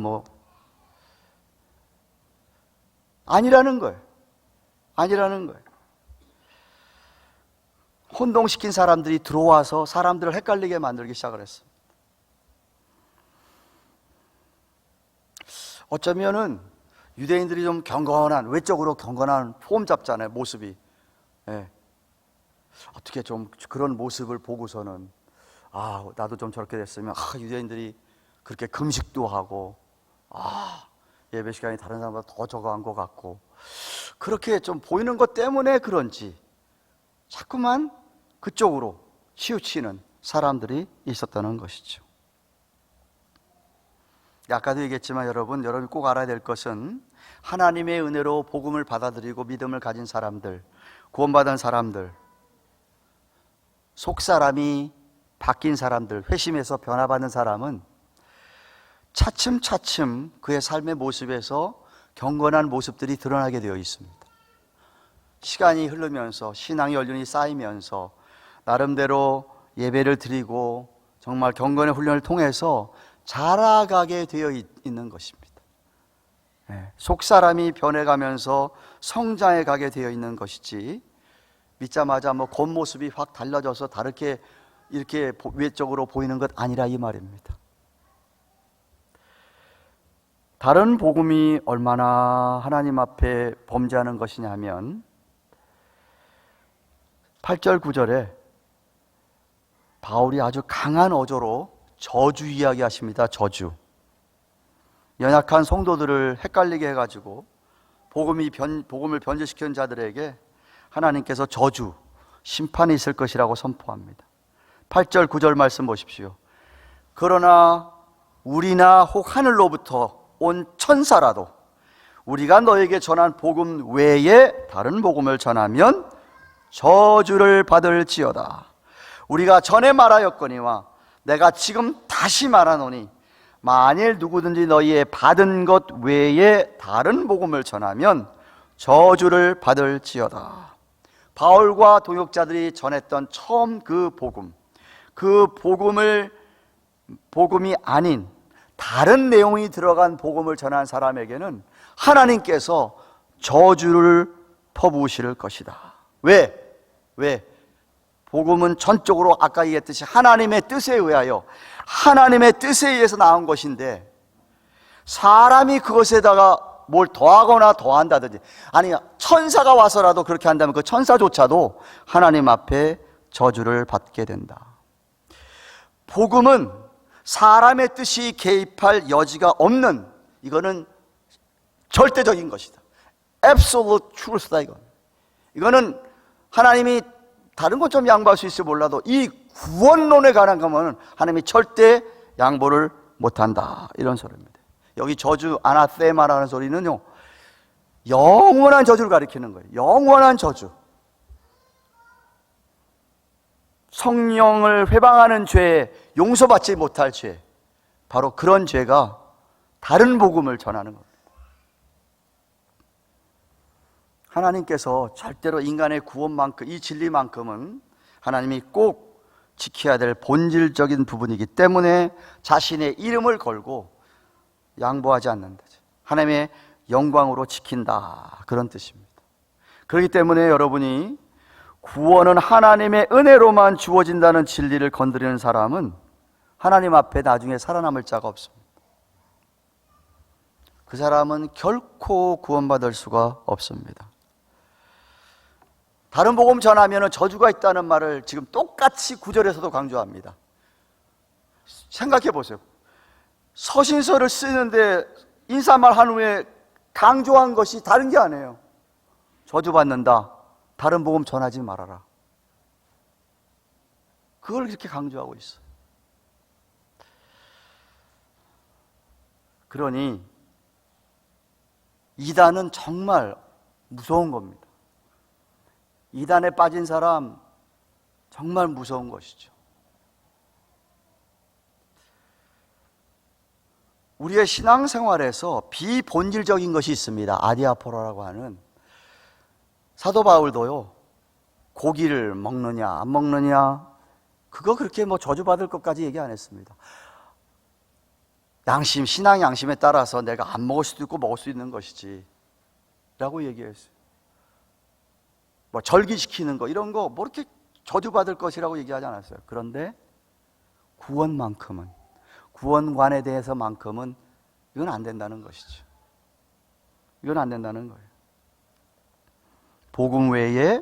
아니라는 거예요. 아니라는 거예요. 혼동시킨 사람들이 들어와서 사람들을 헷갈리게 만들기 시작을 했어요. 어쩌면은 유대인들이 좀 경건한, 외적으로 경건한 폼 잡잖아요, 모습이. 어떻게 좀 그런 모습을 보고서는 나도 좀 저렇게 됐으면 유대인들이 그렇게 금식도 하고 예배 시간이 다른 사람보다 더 적어한 것 같고, 그렇게 좀 보이는 것 때문에 그런지 자꾸만 그쪽으로 치우치는 사람들이 있었다는 것이죠. 아까도 얘기했지만 여러분이 꼭 알아야 될 것은 하나님의 은혜로 복음을 받아들이고 믿음을 가진 사람들, 구원받은 사람들, 속사람이 바뀐 사람들, 회심해서 변화받는 사람은 차츰차츰 그의 삶의 모습에서 경건한 모습들이 드러나게 되어 있습니다. 시간이 흐르면서 신앙의 연륜이 쌓이면서 나름대로 예배를 드리고 정말 경건의 훈련을 통해서 자라가게 되어 있는 것입니다. 속사람이 변해가면서 성장해 가게 되어 있는 것이지, 믿자마자 겉모습이 확 달라져서 다르게 이렇게 외적으로 보이는 것 아니라 이 말입니다. 다른 복음이 얼마나 하나님 앞에 범죄하는 것이냐 하면 8절 9절에 바울이 아주 강한 어조로 저주 이야기하십니다. 저주. 연약한 성도들을 헷갈리게 해가지고 복음을 변질시킨 자들에게 하나님께서 저주, 심판이 있을 것이라고 선포합니다. 8절 9절 말씀 보십시오. 그러나 우리나 혹 하늘로부터 온 천사라도 우리가 너에게 전한 복음 외에 다른 복음을 전하면 저주를 받을지어다. 우리가 전에 말하였거니와 내가 지금 다시 말하노니 만일 누구든지 너희의 받은 것 외에 다른 복음을 전하면 저주를 받을지어다. 바울과 동역자들이 전했던 처음 그 복음이 아닌 다른 내용이 들어간 복음을 전한 사람에게는 하나님께서 저주를 퍼부으실 것이다. 왜? 복음은 전적으로 아까 얘기했듯이 하나님의 뜻에 의하여, 하나님의 뜻에 의해서 나온 것인데 사람이 그것에다가 뭘 더하거나 더한다든지, 아니 천사가 와서라도 그렇게 한다면 그 천사조차도 하나님 앞에 저주를 받게 된다. 복음은 사람의 뜻이 개입할 여지가 없는, 이거는 절대적인 것이다. Absolute truth다. 이거는 하나님이 다른 건 좀 양보할 수 있을지 몰라도 이 구원론에 관한 거면 하나님이 절대 양보를 못한다, 이런 소리입니다. 여기 저주 아나테마라는 소리는요, 영원한 저주를 가리키는 거예요. 영원한 저주. 성령을 회방하는 죄에 용서받지 못할 죄, 바로 그런 죄가 다른 복음을 전하는 겁니다. 하나님께서 절대로 인간의 구원만큼, 이 진리만큼은 하나님이 꼭 지켜야 될 본질적인 부분이기 때문에 자신의 이름을 걸고 양보하지 않는다. 하나님의 영광으로 지킨다, 그런 뜻입니다. 그렇기 때문에 여러분이 구원은 하나님의 은혜로만 주어진다는 진리를 건드리는 사람은 하나님 앞에 나중에 살아남을 자가 없습니다. 그 사람은 결코 구원받을 수가 없습니다. 다른 복음 전하면 저주가 있다는 말을 지금 똑같이 9절에서도 강조합니다. 생각해 보세요. 서신서를 쓰는데 인사말 한 후에 강조한 것이 다른 게 아니에요. 저주받는다, 다른 복음 전하지 말아라. 그걸 이렇게 강조하고 있어요. 그러니 이단은 정말 무서운 겁니다. 이단에 빠진 사람 정말 무서운 것이죠. 우리의 신앙생활에서 비본질적인 것이 있습니다. 아디아포라라고 하는. 사도 바울도요, 고기를 먹느냐 안 먹느냐 그거 그렇게 저주받을 것까지 얘기 안 했습니다. 신앙 양심에 따라서 내가 안 먹을 수도 있고 먹을 수 있는 것이지 라고 얘기했어요. 절기시키는 거 이런 거 이렇게 저주받을 것이라고 얘기하지 않았어요. 그런데 구원만큼은, 구원관에 대해서만큼은 이건 안 된다는 것이죠. 이건 안 된다는 거예요. 복음 외에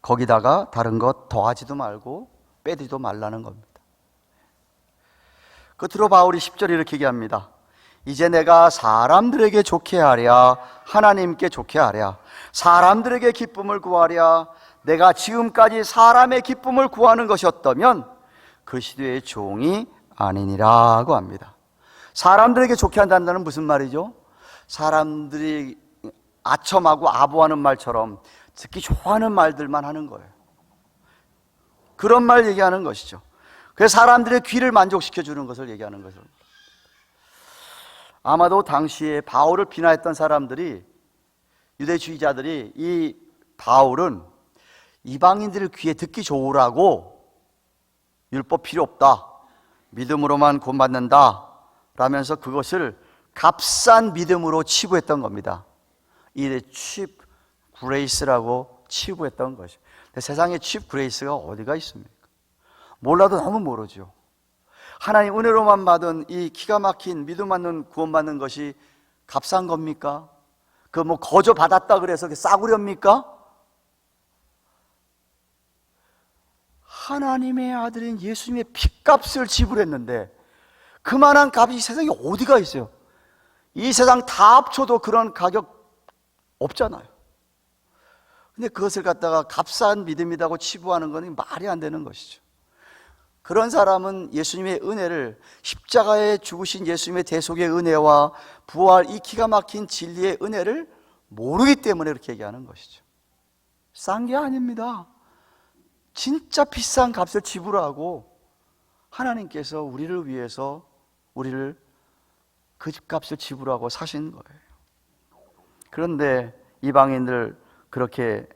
거기다가 다른 것 더하지도 말고 빼지도 말라는 겁니다. 끝으로 바울이 10절에 이렇게 얘기합니다. 이제 내가 사람들에게 좋게 하랴 하나님께 좋게 하랴, 사람들에게 기쁨을 구하랴, 내가 지금까지 사람의 기쁨을 구하는 것이었다면 그 시대의 종이 아니니라고 합니다. 사람들에게 좋게 한다는 무슨 말이죠? 사람들이 아첨하고 아부하는 말처럼 듣기 좋아하는 말들만 하는 거예요. 그런 말 얘기하는 것이죠. 그래서 사람들의 귀를 만족시켜 주는 것을 얘기하는 것을. 아마도 당시에 바울을 비난했던 사람들이, 유대주의자들이, 이 바울은 이방인들의 귀에 듣기 좋으라고 율법 필요 없다, 믿음으로만 구원받는다 라면서 그것을 값싼 믿음으로 치부했던 겁니다. 이 cheap grace라고 치부했던 것이죠. 세상에 cheap grace가 어디가 있습니까? 몰라도 너무 모르죠. 하나님 은혜로만 받은 이 기가 막힌 믿음 받는 구원받는 것이 값싼 겁니까? 그 뭐 거저 받았다 그래서 싸구려입니까? 하나님의 아들인 예수님의 핏값을 지불했는데 그만한 값이 이 세상에 어디가 있어요? 이 세상 다 합쳐도 그런 가격 없잖아요. 근데 그것을 갖다가 값싼 믿음이라고 치부하는 것은 말이 안 되는 것이죠. 그런 사람은 예수님의 은혜를, 십자가에 죽으신 예수님의 대속의 은혜와 부활, 이 기가 막힌 진리의 은혜를 모르기 때문에 그렇게 얘기하는 것이죠. 싼 게 아닙니다. 진짜 비싼 값을 지불하고 하나님께서 우리를 위해서 우리를 그 집값을 지불하고 사신 거예요. 그런데 이방인들 그렇게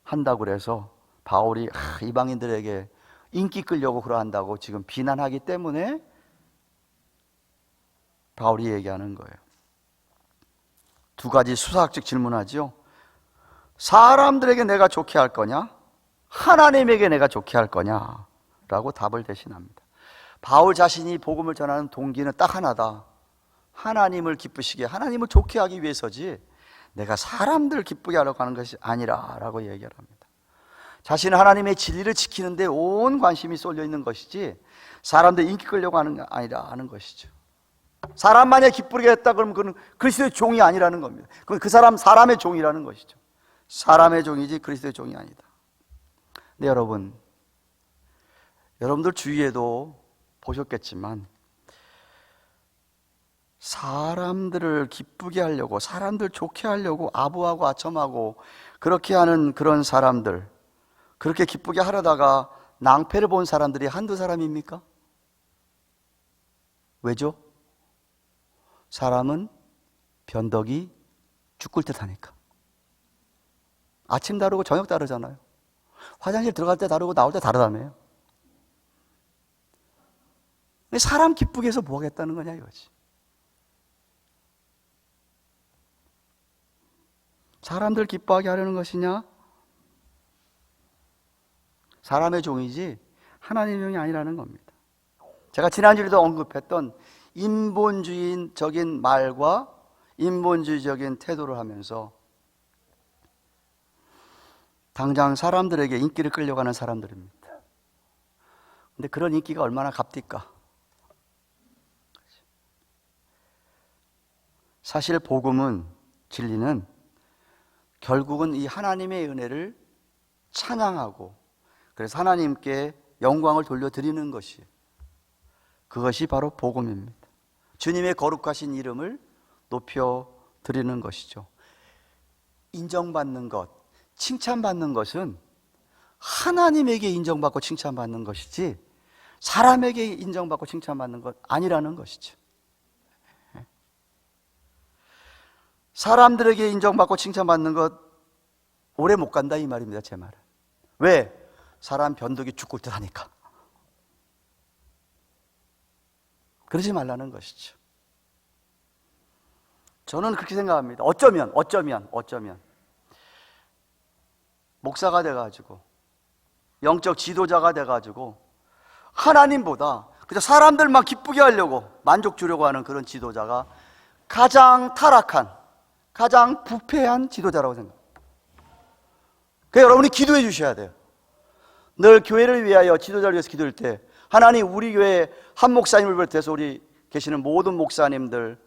한다고 그래서 바울이 이방인들에게 인기 끌려고 그러한다고 지금 비난하기 때문에 바울이 얘기하는 거예요. 두 가지 수사학적 질문하죠. 사람들에게 내가 좋게 할 거냐? 하나님에게 내가 좋게 할 거냐? 라고 답을 대신합니다. 바울 자신이 복음을 전하는 동기는 딱 하나다. 하나님을 기쁘시게, 하나님을 좋게 하기 위해서지 내가 사람들을 기쁘게 하려고 하는 것이 아니라 라고 얘기를 합니다. 자신은 하나님의 진리를 지키는데 온 관심이 쏠려 있는 것이지 사람들 인기 끌려고 하는 게 아니라 하는 것이죠. 사람만이 기쁘게 했다 그러면 그건 그리스도의 종이 아니라는 겁니다. 그건 그 사람, 사람의 종이라는 것이죠. 사람의 종이지 그리스도의 종이 아니다. 네, 여러분들 주위에도 보셨겠지만 사람들을 기쁘게 하려고, 사람들 좋게 하려고 아부하고 아첨하고 그렇게 하는 그런 사람들, 그렇게 기쁘게 하려다가 낭패를 본 사람들이 한두 사람입니까? 왜죠? 사람은 변덕이 죽을 듯 하니까. 아침 다르고 저녁 다르잖아요. 화장실 들어갈 때 다르고 나올 때 다르다며요. 사람 기쁘게 해서 뭐 하겠다는 거냐 이거지. 사람들 기뻐하게 하려는 것이냐? 사람의 종이지 하나님의 종이 아니라는 겁니다. 제가 지난주에도 언급했던 인본주의적인 말과 인본주의적인 태도를 하면서 당장 사람들에게 인기를 끌려가는 사람들입니다. 근데 그런 인기가 얼마나 값딜까? 사실 복음은, 진리는 결국은 이 하나님의 은혜를 찬양하고 그래서 하나님께 영광을 돌려드리는 것이, 그것이 바로 복음입니다. 주님의 거룩하신 이름을 높여드리는 것이죠. 인정받는 것, 칭찬받는 것은 하나님에게 인정받고 칭찬받는 것이지 사람에게 인정받고 칭찬받는 것 아니라는 것이죠. 사람들에게 인정받고 칭찬받는 것 오래 못 간다 이 말입니다. 제 말은. 왜? 사람 변덕이 죽을 듯 하니까. 그러지 말라는 것이죠. 저는 그렇게 생각합니다. 어쩌면 목사가 돼가지고 영적 지도자가 돼가지고 하나님보다 그저 사람들만 기쁘게 하려고 만족 주려고 하는 그런 지도자가 가장 타락한, 가장 부패한 지도자라고 생각합니다. 그래서 여러분이 기도해 주셔야 돼요. 늘 교회를 위하여, 지도자를 위해서 기도할 때 하나님, 우리 교회 한 목사님을 비롯해서 우리 계시는 모든 목사님들,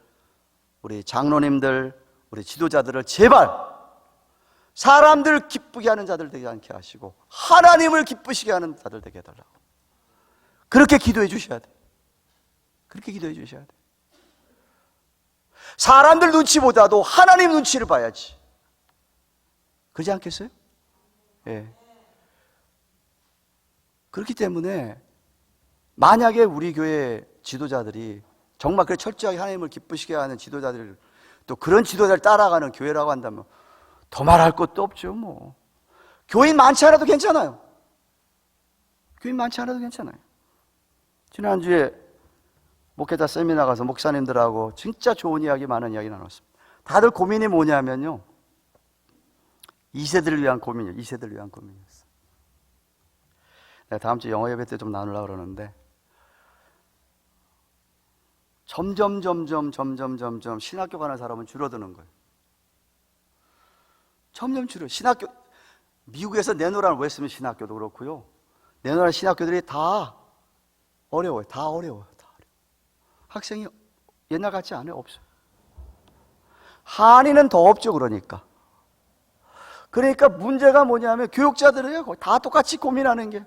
우리 장로님들, 우리 지도자들을 제발 사람들 기쁘게 하는 자들 되지 않게 하시고 하나님을 기쁘시게 하는 자들 되게 해달라고 그렇게 기도해 주셔야 돼요. 그렇게 기도해 주셔야 돼요. 사람들 눈치보다도 하나님 눈치를 봐야지. 그러지 않겠어요? 예. 그렇기 때문에 만약에 우리 교회 지도자들이 정말 그 철저하게 하나님을 기쁘시게 하는 지도자들을, 또 그런 지도자를 따라가는 교회라고 한다면 더 말할 것도 없죠. 뭐 교인 많지 않아도 괜찮아요. 교인 많지 않아도 괜찮아요. 지난주에 목회자 세미나 가서 목사님들하고 진짜 좋은 이야기, 많은 이야기 나눴습니다. 다들 고민이 뭐냐면요, 2세들을 위한 고민이에요. 2세들을 위한 고민이었어요. 내가 다음 주 영어 예배 때 좀 나누려고 그러는데, 점점 신학교 가는 사람은 줄어드는 거예요. 점점 줄어. 신학교, 미국에서 내노라는 웨스민 신학교도 그렇고요, 내노라는 신학교들이 다 어려워요. 다 어려워요. 학생이 옛날 같지 않아요. 없어요. 한의는 더 없죠. 그러니까 문제가 뭐냐면 교육자들이에요. 다 똑같이 고민하는 게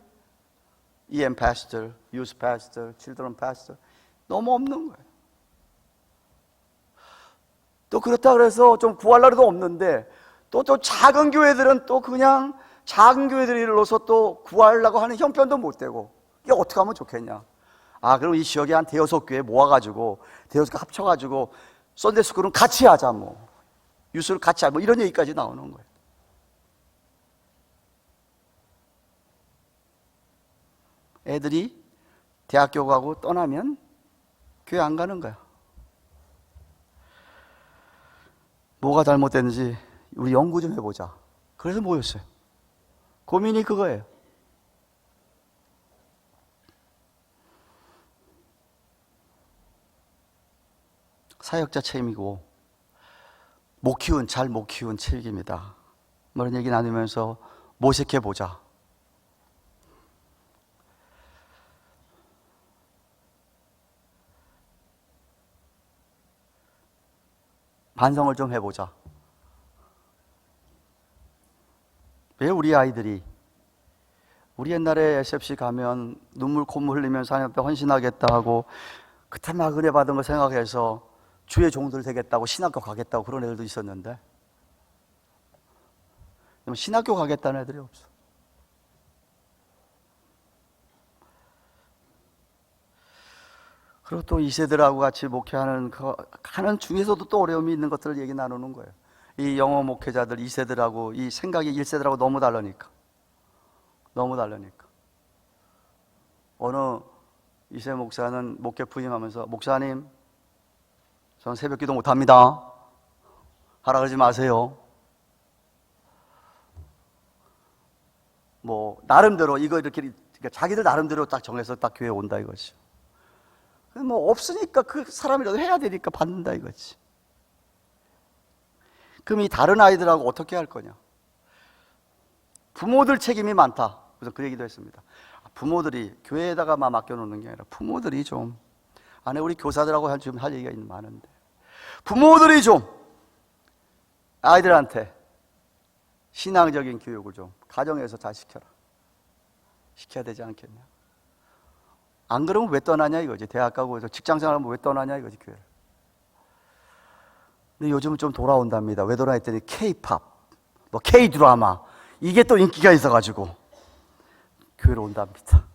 EM pastor, youth pastor, children pastor 너무 없는 거예요. 또 그렇다 그래서 좀 구할 날도 없는데, 또 작은 교회들은 또 그냥 작은 교회들로서 또 구하려고 하는 형편도 못 되고, 이게 어떻게 하면 좋겠냐. 그럼 이 지역에 한 대여섯 교회 모아가지고, 대여섯 개 합쳐가지고 썬데이스쿨은 같이 하자, 뭐 유스를 같이 하자, 뭐 이런 얘기까지 나오는 거예요. 애들이 대학교 가고 떠나면 교회 안 가는 거야. 뭐가 잘못됐는지 우리 연구 좀 해보자. 그래서 모였어요. 고민이 그거예요. 사역자 책임이고 잘 못 키운 책임입니다. 이런 얘기 나누면서 모색해 보자. 반성을 좀 해보자. 왜 우리 아이들이, 우리 옛날에 SFC 가면 눈물 콧물 흘리면서 하나님 앞에 헌신하겠다 하고 그때 막 은혜 받은 거 생각해서 주의 종들 되겠다고 신학교 가겠다고 그런 애들도 있었는데, 신학교 가겠다는 애들이 없어. 그리고 또 2세들하고 같이 목회하는 하는 중에서도 또 어려움이 있는 것들을 얘기 나누는 거예요. 이 영어 목회자들 2세들하고 이 생각이 1세들하고 너무 다르니까. 어느 2세 목사는 목회 부임하면서, 목사님, 전 새벽 기도 못합니다. 하라 그러지 마세요. 뭐 나름대로 그러니까 자기들 나름대로 딱 정해서 딱 교회에 온다 이거지. 뭐 없으니까 그 사람이라도 해야 되니까 받는다 이거지. 그럼 이 다른 아이들하고 어떻게 할 거냐? 부모들 책임이 많다. 그래서 그 얘기도 했습니다. 부모들이 교회에다가 막 맡겨놓는 게 아니라 부모들이 좀, 안에 우리 교사들하고 지금 할 얘기가 많은데, 부모들이 좀 아이들한테 신앙적인 교육을 좀 가정에서 잘 시켜야 되지 않겠냐? 안 그러면 왜 떠나냐 이거지. 대학 가고 직장생활하면 왜 떠나냐 이거지, 교회를. 근데 요즘은 좀 돌아온답니다. 왜 돌아와 했더니 K-팝, 뭐 K-드라마, 이게 또 인기가 있어가지고 교회로 온답니다.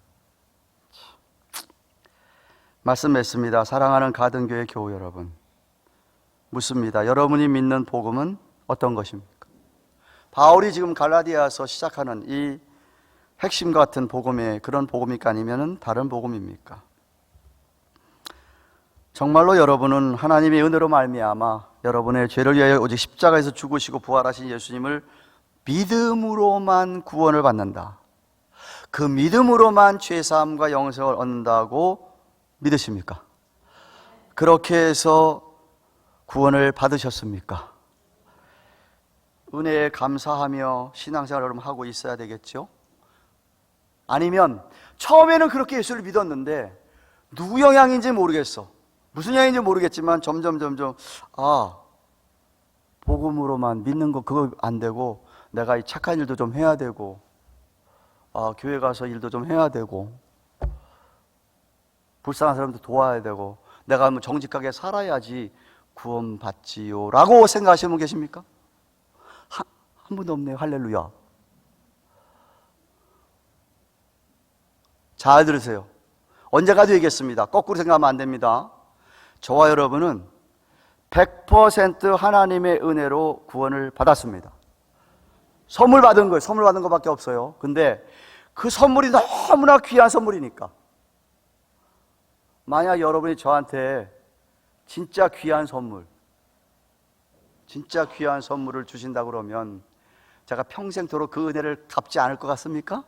말씀 맺습니다. 사랑하는 가든교회 교우 여러분, 묻습니다. 여러분이 믿는 복음은 어떤 것입니까? 바울이 지금 갈라디아서 시작하는 이 핵심 같은 복음의 그런 복음입니까? 아니면 다른 복음입니까? 정말로 여러분은 하나님의 은혜로 말미암아 여러분의 죄를 위하여 오직 십자가에서 죽으시고 부활하신 예수님을 믿음으로만 구원을 받는다, 그 믿음으로만 죄사함과 영생을 얻는다고 믿으십니까? 그렇게 해서 구원을 받으셨습니까? 은혜에 감사하며 신앙생활을 여러분 하고 있어야 되겠죠? 아니면 처음에는 그렇게 예수를 믿었는데 누구 영향인지 모르겠어, 무슨 영향인지 모르겠지만 점점 복음으로만 믿는 거 그거 안 되고, 내가 이 착한 일도 좀 해야 되고, 교회 가서 일도 좀 해야 되고, 불쌍한 사람도 도와야 되고, 내가 뭐 정직하게 살아야지 구원받지요 라고 생각하시는 분 계십니까? 한 분도 없네요. 할렐루야. 잘 들으세요. 언제까지 얘기했습니다. 거꾸로 생각하면 안 됩니다. 저와 여러분은 100% 하나님의 은혜로 구원을 받았습니다. 선물 받은 거예요. 선물 받은 것밖에 없어요. 근데 그 선물이 너무나 귀한 선물이니까, 만약 여러분이 저한테 진짜 귀한 선물을 주신다 그러면 제가 평생토록 그 은혜를 갚지 않을 것 같습니까?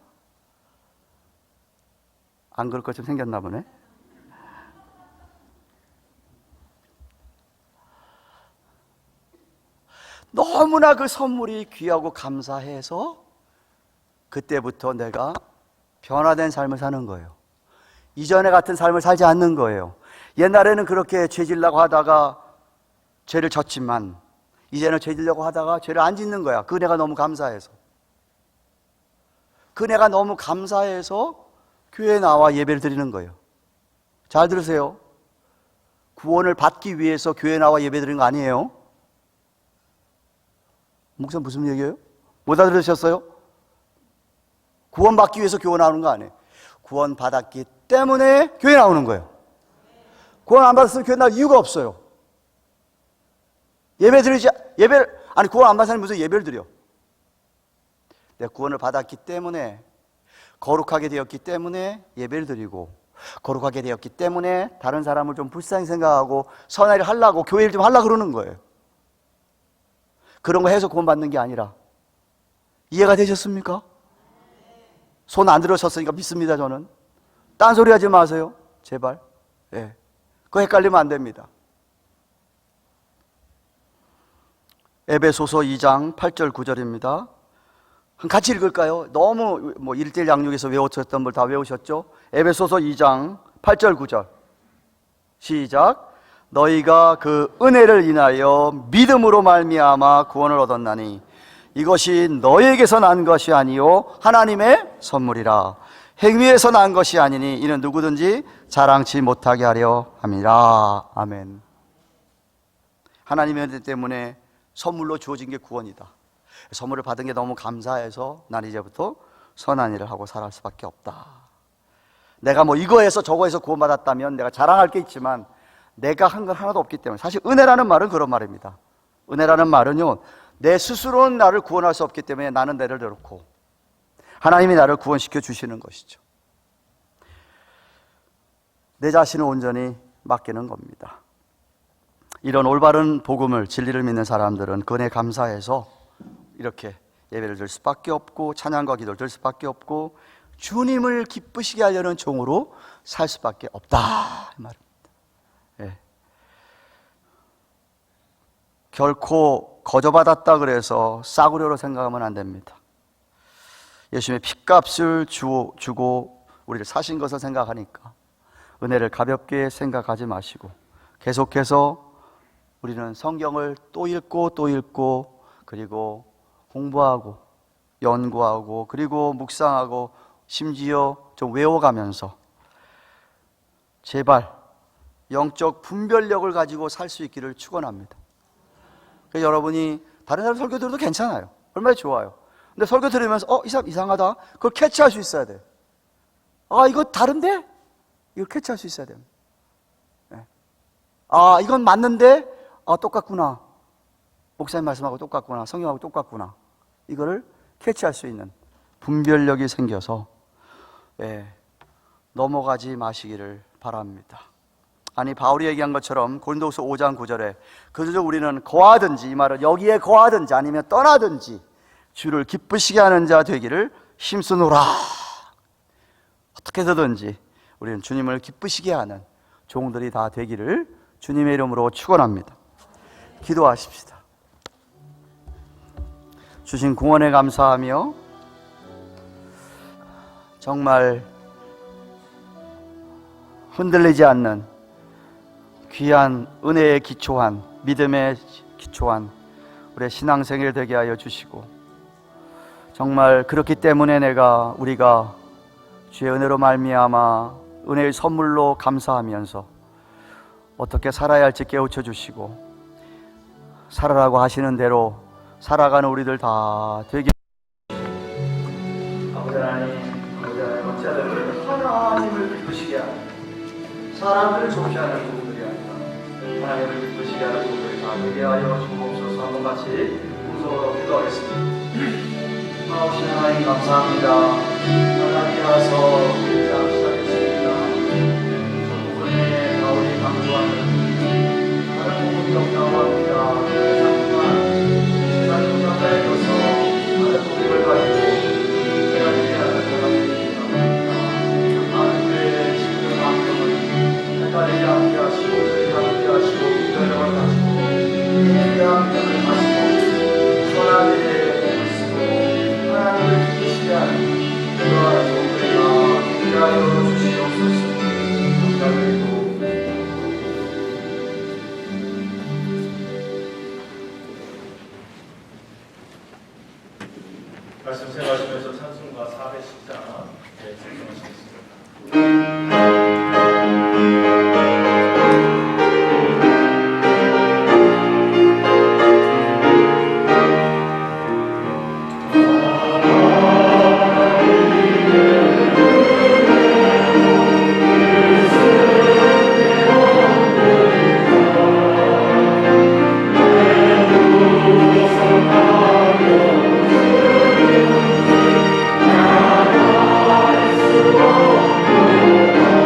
안 그럴 것 좀 생겼나 보네. 너무나 그 선물이 귀하고 감사해서 그때부터 내가 변화된 삶을 사는 거예요. 이전에 같은 삶을 살지 않는 거예요. 옛날에는 그렇게 죄 지려고 하다가 죄를 졌지만 이제는 죄 지려고 하다가 죄를 안 짓는 거야. 그 은혜가 너무 감사해서. 그 은혜가 너무 감사해서 교회에 나와 예배를 드리는 거예요. 잘 들으세요. 구원을 받기 위해서 교회에 나와 예배 드리는 거 아니에요. 목사님 무슨 얘기예요? 못 알아들으셨어요? 구원받기 위해서 교회 나오는 거 아니에요. 구원받았기 때문에 교회 나오는 거예요. 구원 안 받았으면 교회 나올 이유가 없어요. 구원 안 받은 사람이 무슨 예배를 드려? 내가 구원을 받았기 때문에, 거룩하게 되었기 때문에 예배를 드리고, 거룩하게 되었기 때문에 다른 사람을 좀 불쌍히 생각하고 선한 일을 하려고, 교회 일 좀 하려고 그러는 거예요. 그런 거 해서 구원받는 게 아니라. 이해가 되셨습니까? 손 안 들으셨으니까 믿습니다. 저는 딴소리 하지 마세요, 제발. 그거 헷갈리면 안 됩니다. 에베소서 2장 8절 9절입니다. 같이 읽을까요? 너무 1대1 양육에서 외우셨던 걸 다 외우셨죠? 에베소서 2장 8절 9절 시작. 너희가 그 은혜를 인하여 믿음으로 말미암아 구원을 얻었나니 이것이 너희에게서 난 것이 아니요 하나님의 선물이라. 행위에서 난 것이 아니니 이는 누구든지 자랑치 못하게 하려 함이라. 아멘. 하나님의 은혜 때문에 선물로 주어진 게 구원이다. 선물을 받은 게 너무 감사해서 난 이제부터 선한 일을 하고 살아갈 수밖에 없다. 내가 이거 해서 저거 해서 구원받았다면 내가 자랑할 게 있지만 내가 한 건 하나도 없기 때문에. 사실 은혜라는 말은 그런 말입니다. 은혜라는 말은요, 내 스스로는 나를 구원할 수 없기 때문에 나는 내를 내놓고 하나님이 나를 구원시켜 주시는 것이죠. 내 자신을 온전히 맡기는 겁니다. 이런 올바른 복음을, 진리를 믿는 사람들은 그 은혜에 감사해서 이렇게 예배를 드릴 수밖에 없고 찬양과 기도를 드릴 수밖에 없고 주님을 기쁘시게 하려는 종으로 살 수밖에 없다, 이 말입니다. 결코 거저받았다 그래서 싸구려로 생각하면 안 됩니다. 예수님의 핏값을 주고 우리를 사신 것을 생각하니까 은혜를 가볍게 생각하지 마시고 계속해서 우리는 성경을 또 읽고 또 읽고 그리고 공부하고 연구하고 그리고 묵상하고 심지어 좀 외워가면서 제발 영적 분별력을 가지고 살 수 있기를 축원합니다. 그러니까 여러분이 다른 사람 설교 들어도 괜찮아요. 얼마나 좋아요. 근데 설교 들으면서 이 사람 이상하다, 그걸 캐치할 수 있어야 돼요. 이거 다른데? 이걸 캐치할 수 있어야 돼요. 이건 맞는데 똑같구나, 목사님 말씀하고 똑같구나, 성경하고 똑같구나, 이거를 캐치할 수 있는 분별력이 생겨서 넘어가지 마시기를 바랍니다. 아니, 바울이 얘기한 것처럼 고린도후서 5장 9절에 그저 우리는 거하든지, 이 말은 여기에 거하든지 아니면 떠나든지 주를 기쁘시게 하는 자 되기를 힘쓰노라. 어떻게 해서든지 우리는 주님을 기쁘시게 하는 종들이 다 되기를 주님의 이름으로 축원합니다. 기도하십시다. 주신 구원에 감사하며 정말 흔들리지 않는 귀한 은혜에 기초한, 믿음에 기초한 우리의 신앙생활 되게 하여 주시고, 정말 그렇기 때문에 우리가 주의 은혜로 말미암아 은혜의 선물로 감사하면서 어떻게 살아야 할지 깨우쳐 주시고 살아라고 하시는 대로 살아가는 우리들 다 되게. 아버지 하나님, 어찌하든 하나님을 기쁘시게 하는, 사람들을 좋게 하는 부분들이 아니라 하나님을 기쁘시게 하는 부분들이 다 되게 하여 주옵소서. 한번 같이 무서워로 기도하겠습니다. 아버지 하나님 감사합니다. 하나님 와서 이 장 시작했습니다. 부분에 바울이 강조하는 다른 부분이 없다고 합니다. 세상 문화에 둬서 다른 부분을 가지고 하나님의 하나님을 합니다. 하나님의 지금 환경을 헷갈리지 않게 하시고 들리지 하시고 기도력을 가지고 예배한 믿음을 가지고 선하게 하나님을 기쁘시게 하는 그러한 종들과 일하여 주시옵소서. 감사드리고
말씀 생각하시면서 찬송가 410장 생각하시겠습니다.
주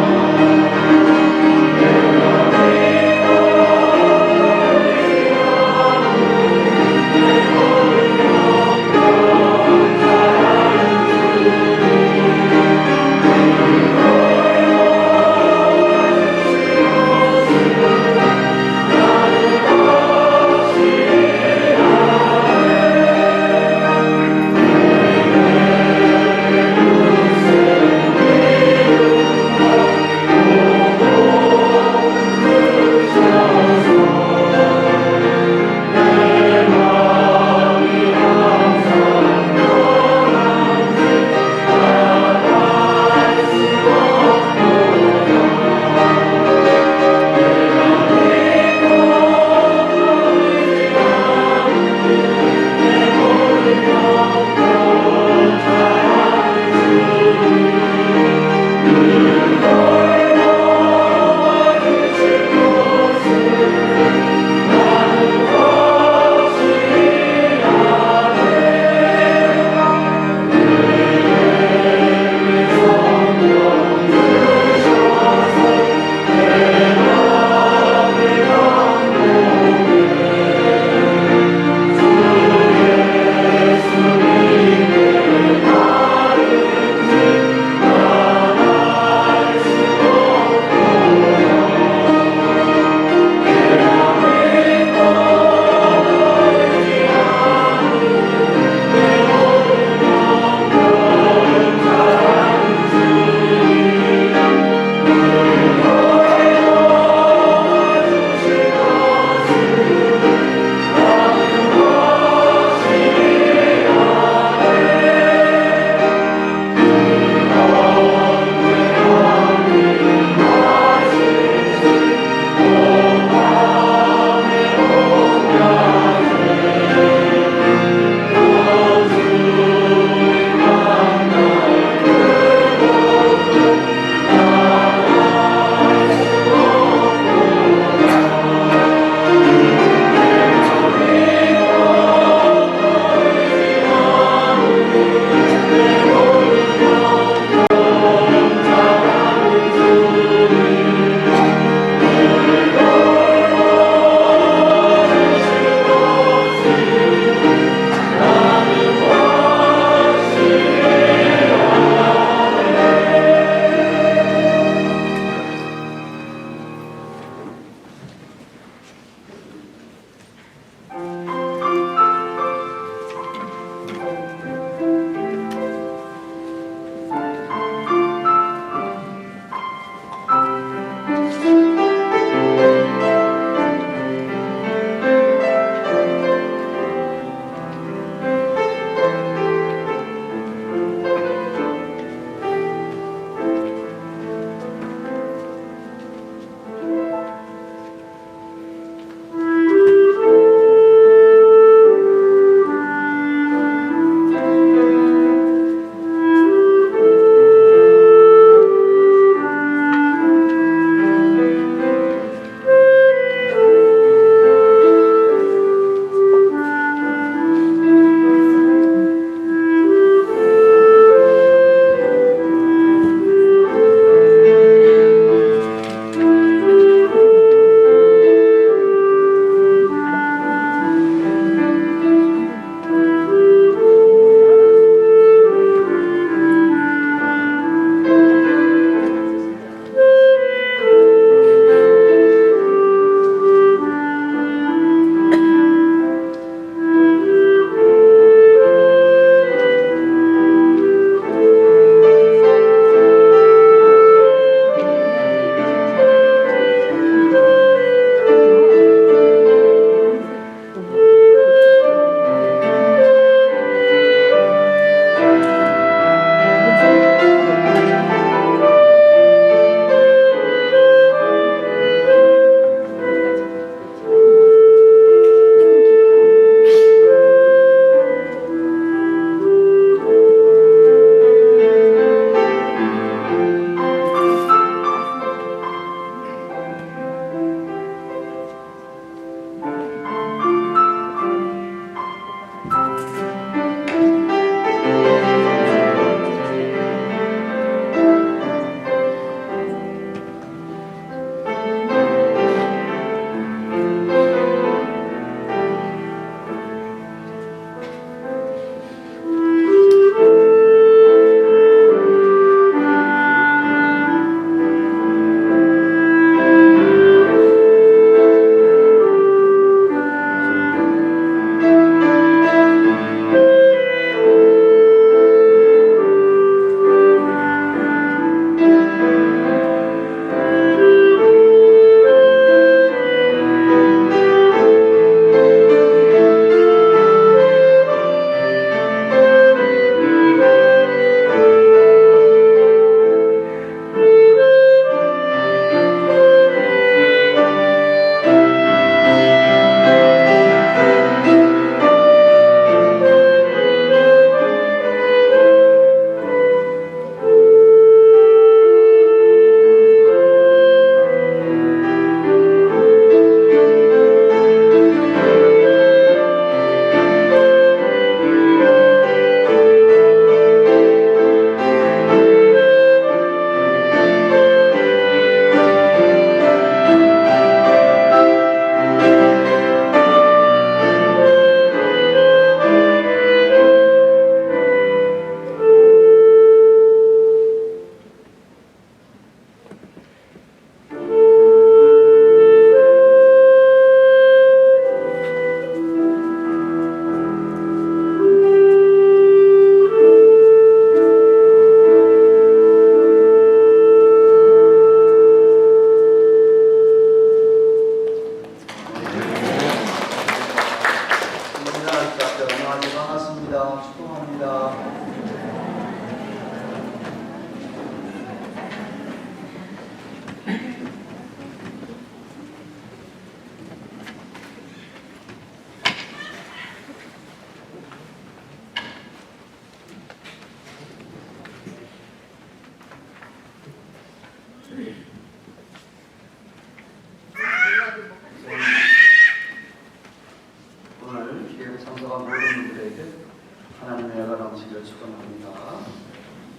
안녕하신지를 축원합니다.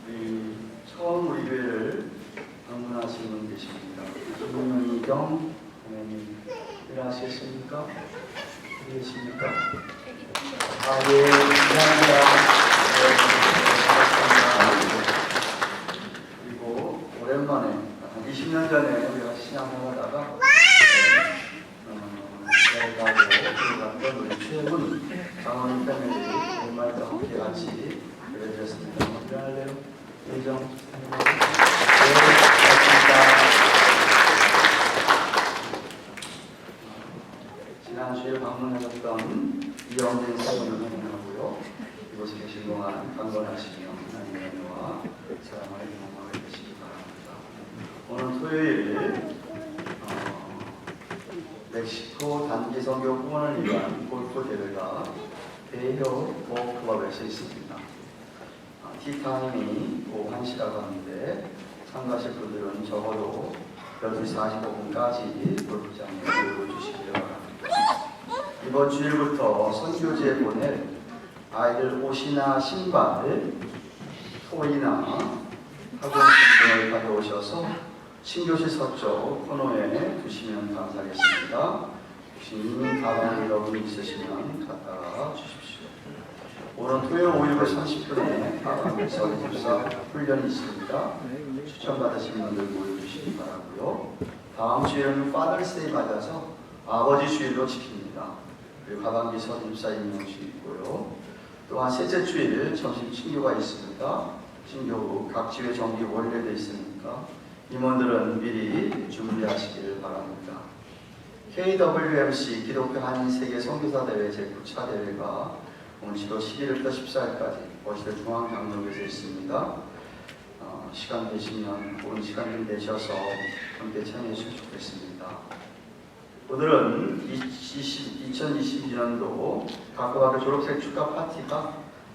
우리 처음 우리 교회를 방문하신 분 계십니다. 김민경 선생님 일어나시겠습니까? 어디 계십니까? 예, 감사합니다. 그리고 오랜만에 한 20년 전에 우리가 신앙생활하다가 가고 갔던 우리 최근 장원인 패밀리 정말과 함께 같이 예배드렸습니다. 일어날래요? 예정 네, 고맙습니다. 지난주에 방문하셨던 이영진 사모님을 환영하고요. 이곳에 계신 동안 강건하시며 하나님의 은혜와 사랑을 경험하게 되시기 바랍니다. 오늘 토요일 멕시코 단기 선교 후원을 위한 골프 대회가 베이어 골프클럽에서 있습니다. 티타임이 오후 1시라고 하는데 참가하실 분들은 적어도 12시 45분까지 골프장에 모여 주시기 바랍니다. 이번 주일부터 선교지에 보낼 아이들 옷이나 신발, 토이나 학원 신분을 가져오셔서 신교실 서쪽 코너에 두시면 감사하겠습니다. 혹시 이미 가방을 여러분 있으시면 갖다 주십시오. 오늘 토요일 오후 7시 30분에 가방에서 집사 훈련이 있습니다. 추천받으신 분들 모여주시기 바라고요. 다음 주에는 파더스데이 맞아서 아버지 주일로 지킵니다. 그리고 가방기 서집사 임명식 있고요. 또한 셋째 주일 점심 친교가 있습니다. 친교 각 지회 정기 원래되어 있으니까 임원들은 미리 준비하시길 바랍니다. KWMC 기독교 한인 세계 선교사 대회 제9차 대회가 오늘 7월 11일부터 14일까지 거시대 중앙장로교에서 있습니다. 시간 되시면 좋은 시간 좀 내셔서 함께 참여해 주시면 좋겠습니다. 오늘은 2022년도 각각 학교 졸업생 축하 파티가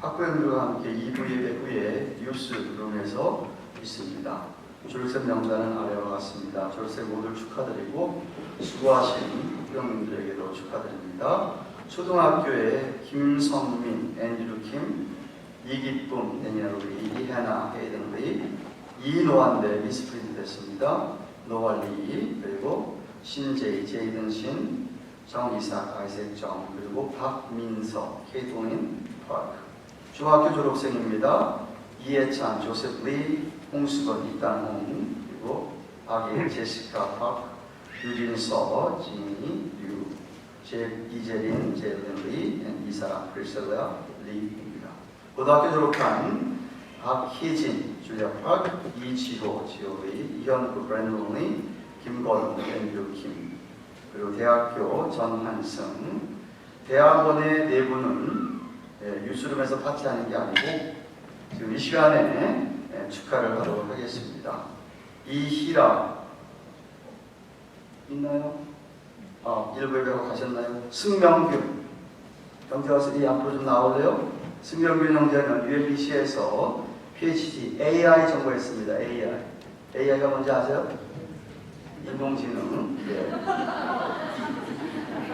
학부형들과 함께 2부 예배 후에 뉴스룸에서 있습니다. 졸업생 명단은 아래와 같습니다. 졸업생 모두 축하드리고 수고하신 학부형님들에게도 축하드립니다. 초등학교에 김성민, 앤드류 킴, 이기쁨, 데니엘 리, 이해나, 헤이든 리, 이노한대 미스프리드 됐습니다. 노활리, 그리고 신제이, 제이든 신, 정이삭, 아이색정, 그리고 박민서, 케이동인, 파크. 중학교 졸업생입니다. 이해찬, 조셉 리, 홍수건, 이단홍, 그리고 아기 제시카, 파크, 유진서, 지니, 류, 이재린, 제든리, 이사라, 프리셀라, 리입니다. 고등학교 졸업한 박희진, 줄리아 파크, 이지호, 지오리, 이현구, 브랜론리, 김건우, 앤드류 킴, 그리고 대학교 전한승. 대학원의 네 분은 뉴스룸에서 파티하는 게 아니고 지금 이 시간에 축하를 하도록 하겠습니다. 이희라 있나요? 일부 예배하고 가셨나요? 승명균 형제와서 이 앞으로 좀 나올래요? 승명균 형제는 UMBC에서 PhD AI 전공했습니다. AI가 뭔지 아세요? 인공지능. 예.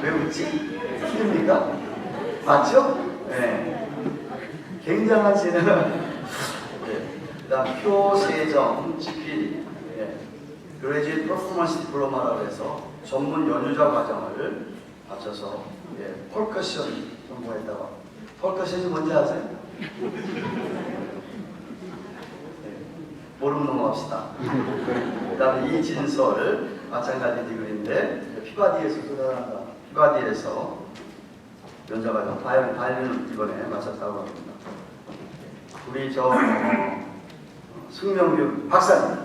왜 웃지? 틀립니까? 맞죠? 네. 굉장한 지능. 네. 그다음 표세정 GPD. 네. 그레이지 퍼포먼스 디플로마라고 해서 전문 연주자 과정을 마쳐서 펄커션 전공했다고. 펄커션이 뭔지 아세요? 모르면 넘어갑시다. 그 다음에 이진설 마찬가지 디그리인데 피바디에서 도전한다. 피바디에서 연자과정 바이올린 이번에 마쳤다고 합니다. 우리 승명균 박사님.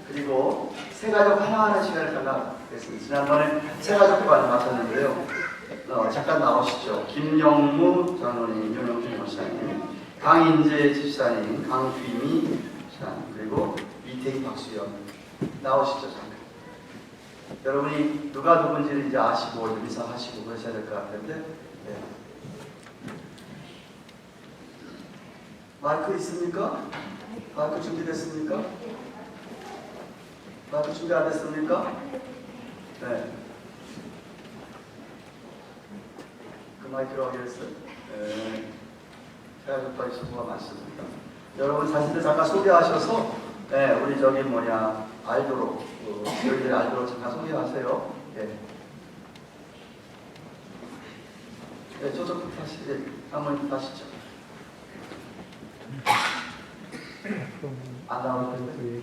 그리고 새가족 환영하는 시간을 전락했습니다. 지난번에 새가족관 마쳤는데요. 잠깐 나오시죠. 김영무 장로님, 윤영준 목사님, 강인재 집사님, 강귀미 집사님, 그리고 이태희 박수영 나오시죠. 잠깐. 여러분이 누가 누군지를 이제 아시고 인사하시고 그러셔야 될 것 같은데. 네. 마이크 있습니까? 마이크 준비됐습니까? 마이크 준비 안 됐습니까? 네. 그 마이크로 하겠어요? 네. 해가지고 수고가 많습니다. 여러분 자신들 잠깐 소개하셔서, 네, 우리 저기 뭐냐, 알도록, 저희들 알도록 잠깐 소개하세요. 네. 네, 저쪽부터 하시죠. 한번 하시죠. 안 나올 텐데.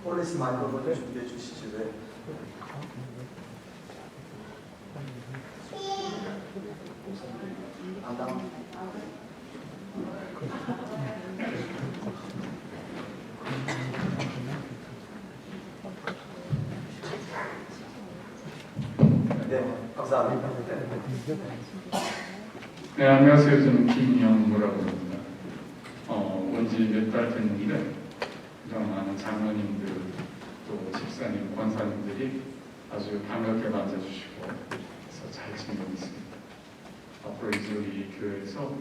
폴리스 마이크로폰 준비해 주시지 왜? 안 나올. 네, 감사합니다.
네, 안녕하세요. 저는 김영무라고 합니다. 온지 몇 달 됐는데, 그동안 많은 장로님들, 또 집사님, 권사님들이 아주 반갑게 맞아주시고, 그래서 잘 지내고 있습니다. 앞으로 이제 우리 교회에서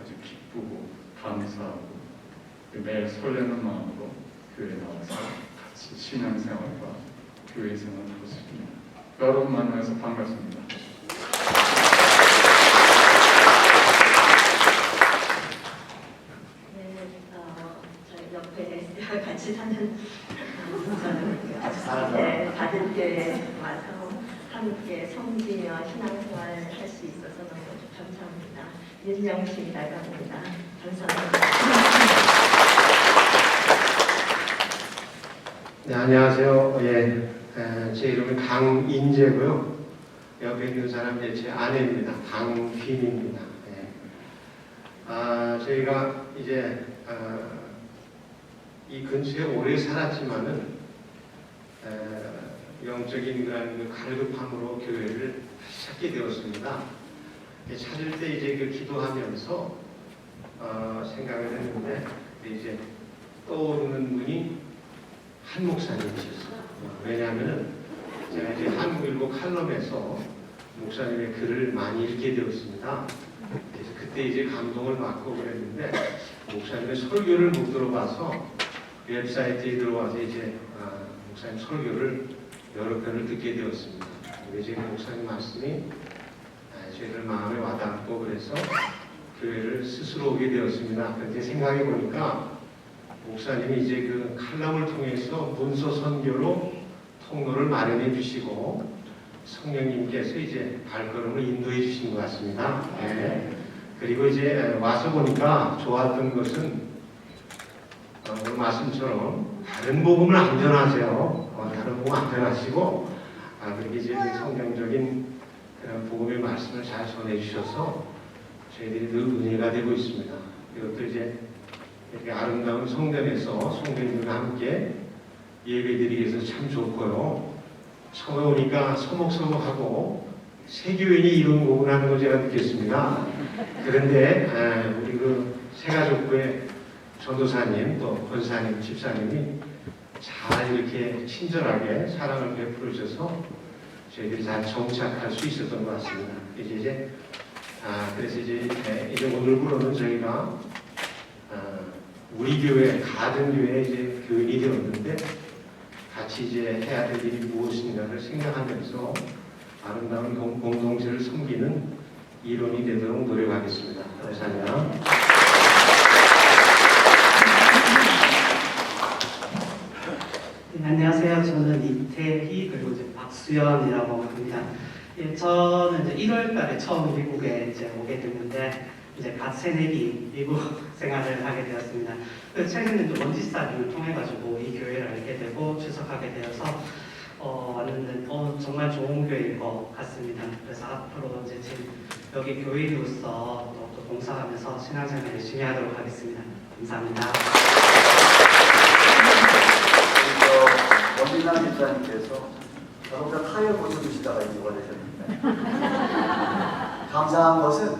아주 기쁘고 감사하고 매일 설레는 마음으로 교회에 나와서 같이 신앙생활과 교회 생활을 하고 있습니다. 여러분 만나서 반갑습니다.
저희 옆에 같이 사는 네, 다른 교회에 와서 함께 섬기며 신앙생활을 할 수 있어서 너무 감사합니다. 윤영식이라고 합니다. 감사합니다.
네, 안녕하세요. 제 이름은 강인재고요. 옆에 있는 사람이 제 아내입니다. 강휘입니다. 저희가 이제 이 근처에 오래 살았지만은 영적인 그런 갈급함으로 교회를 찾게 되었습니다. 찾을 때 이제 그 기도하면서 생각을 했는데 이제 떠오르는 분이 한 목사님이셨어요. 왜냐하면은 제가 이제 한국일보 칼럼에서 목사님의 글을 많이 읽게 되었습니다. 그래서 그때 이제 감동을 받고 그랬는데 목사님의 설교를 못 들어봐서 웹사이트에 들어와서 이제 목사님 설교를 여러 편을 듣게 되었습니다. 이제 목사님 말씀이 저희들 마음에 와닿고 그래서 교회를 스스로 오게 되었습니다. 그런데 생각해 보니까 목사님이 이제 그 칼럼을 통해서 문서 선교로 통로를 마련해 주시고 성령님께서 이제 발걸음을 인도해 주신 것 같습니다. 네. 그리고 이제 와서 보니까 좋았던 것은 오늘 말씀처럼 다른 복음을 안 전하세요. 다른 복음 안 전하시고 그렇게 이제 성경적인 그런 복음의 말씀을 잘 전해 주셔서 저희들이 늘 은혜가 되고 있습니다. 이것도 이제 이렇게 아름다운 성전에서 성도님들과 함께 예배드리기 위해서 참 좋고요. 처음에 오니까 서먹서먹하고 세교인이 이런 곡을 하는 걸 제가 느꼈습니다. 그런데 우리 그 세가족부의 전도사님 또 권사님, 집사님이 잘 이렇게 친절하게 사랑을 베풀어 주셔서 저희들이 잘 정착할 수 있었던 것 같습니다. 그래서 이제 오늘부로는 저희가 우리 교회, 가든 교회 이제 교인이 되었는데 같이 이제 해야 될 일이 무엇인가를 생각하면서 아름다운 공동체를 섬기는 일원이 되도록 노력하겠습니다. 감사합니다.
네, 안녕하세요. 저는 이태희 그리고 이제 박수연이라고 합니다. 저는 이제 1월달에 처음 미국에 이제 오게 됐는데 이제 갓 새내기 미국 생활을 하게 되었습니다. 최근에 이제 원지사님을 통해 가지고 이 교회를 알게 되고 출석하게 되어서 왔는데 정말 좋은 교회인 것 같습니다. 그래서 앞으로 이제 지금 여기 교인으로서 또 봉사하면서 신앙생활 열심히 하도록 하겠습니다. 감사합니다.
원빈남 집사님께서 저보다 타이어 고쳐주시다가 인도가 되셨는데 감사한 것은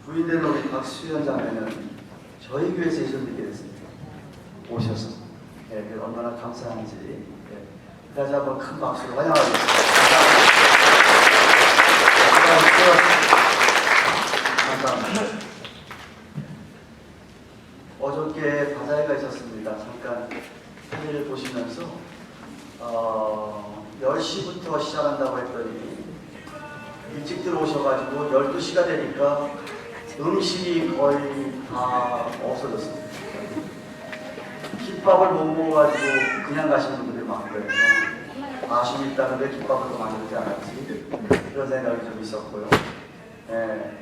부인된 우리 박수현 자매는 저희 교회에서 예수 믿게 됐습니다. 얼마나 감사한지 다시 한번 큰 박수로 환영하겠습니다. 감사합니다. 어저께 바자회가 있었습니다. 잠깐 사진을 보시면서 10시부터 시작한다고 했더니 일찍 들어오셔가지고 12시가 되니까 음식이 거의 다 없어졌습니다. 김밥을 못 먹어가지고 그냥 가시는 분들이 많고요. 아쉬움이 있다는 왜 김밥을 더 만들지 않았지? 그런 생각이 좀 있었고요. 네,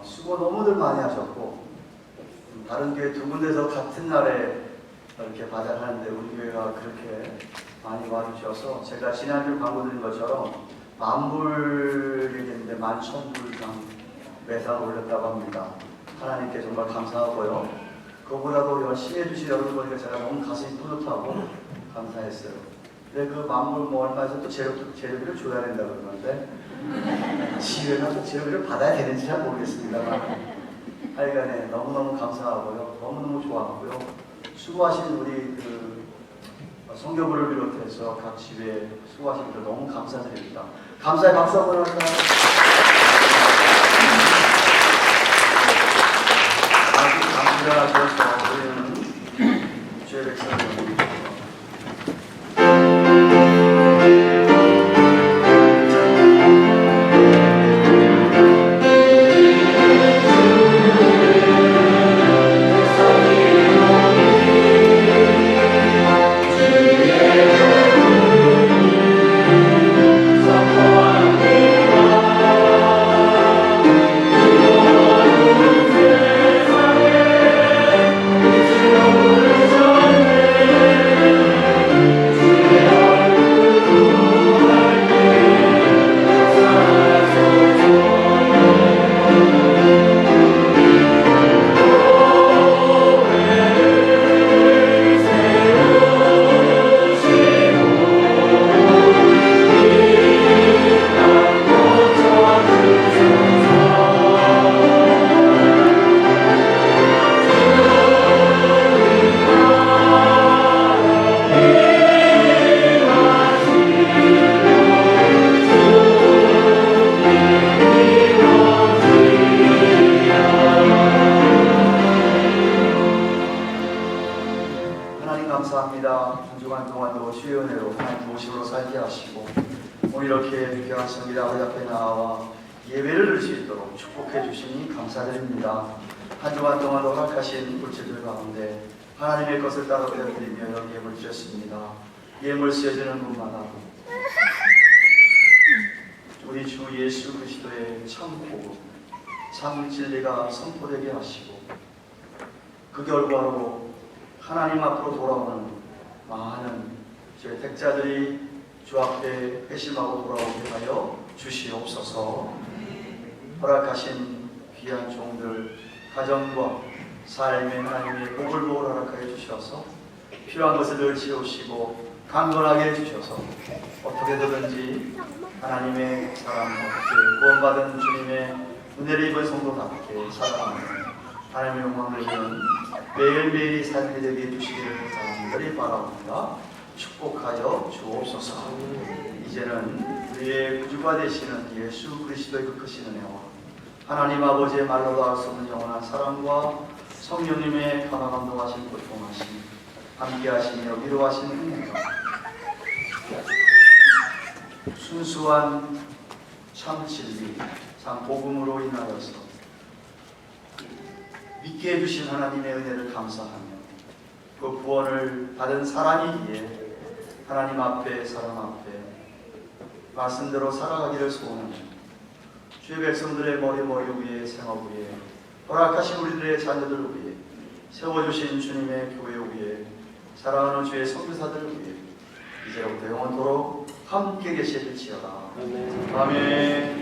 수고 너무들 많이 하셨고 다른 교회 두 군데서 같은 날에 이렇게 바자를 하는데 우리 교회가 그렇게 많이 와주셔서 제가 지난주 광고 드린 것처럼 10,000불이 됐는데 11,000불 이상 매상 올렸다고 합니다. 하나님께 정말 감사하고요. 그거보다도 열심히 해주신 여러분 보니까 제가 너무 가슴이 뿌듯하고 감사했어요. 근데 그 10,000불 뭐 얼마에서 또 재료비를 줘야 된다 그러는데 지회가 또 재료비를 받아야 되는지 잘 모르겠습니다만 하여간에 너무너무 감사하고요. 너무너무 좋았고요. 수고하신 우리 성교부를 비롯해서 각 지회 수고하신 분들 너무 감사드립니다. 감사의 박수 한번 할까요? 아주 감사하셔서 우리는 주의 백성을 감사합니다. 한 주간 동안도 주의 은혜로 하나님 모심으로 살게 하시고 오늘 이렇게 귀한 성기를 아버지 앞에 나와 예배를 드릴 수 있도록 축복해 주시니 감사드립니다. 한 주간 동안 허락하신 물질들 가운데 하나님의 것을 따라 드리며 여기 예물 주셨습니다. 예물 쓰여지는 분마다 우리 주 예수 그리스도의 참 복음, 참 진리가 선포되게 하시고 그 결과로 하나님 앞으로 돌아오는 많은 제 택자들이 주 앞에 회심하고 돌아오게 하여 주시옵소서. 허락하신 귀한 종들 가정과 삶에 하나님의 복을 허락하여 주셔서 필요한 것을 늘 채우시고 강건하게 해주셔서 어떻게든지 하나님의 사람답게 구원받은 주님의 은혜를 입은 성도답게 살아가는 하나님의 영광을 위한 매일매일이 삶이 되게 해주시기를 간절히 바랍니다. 축복하여 주옵소서. 이제는 우리의 구주가 되시는 예수 그리스도의 그 크신 은혜와 하나님 아버지의 말로도 알 수 없는 영원한 사랑과 성령님의 감화감동하신 고통하심 함께하시며 위로하시는 은혜가 순수한 참 진리 참 복음으로 인하여서 믿게 해주신 하나님의 은혜를 감사하며 그 구원을 받은 사람이기에 하나님 앞에 사람 앞에 말씀대로 살아가기를 소원하며 주의 백성들의 머리 위에 생업 위에 허락하신 우리들의 자녀들 위에 세워주신 주님의 교회 위에 사랑하는 주의 선교사들 위에 이제부터 영원토록 함께 계실지어다. 아멘.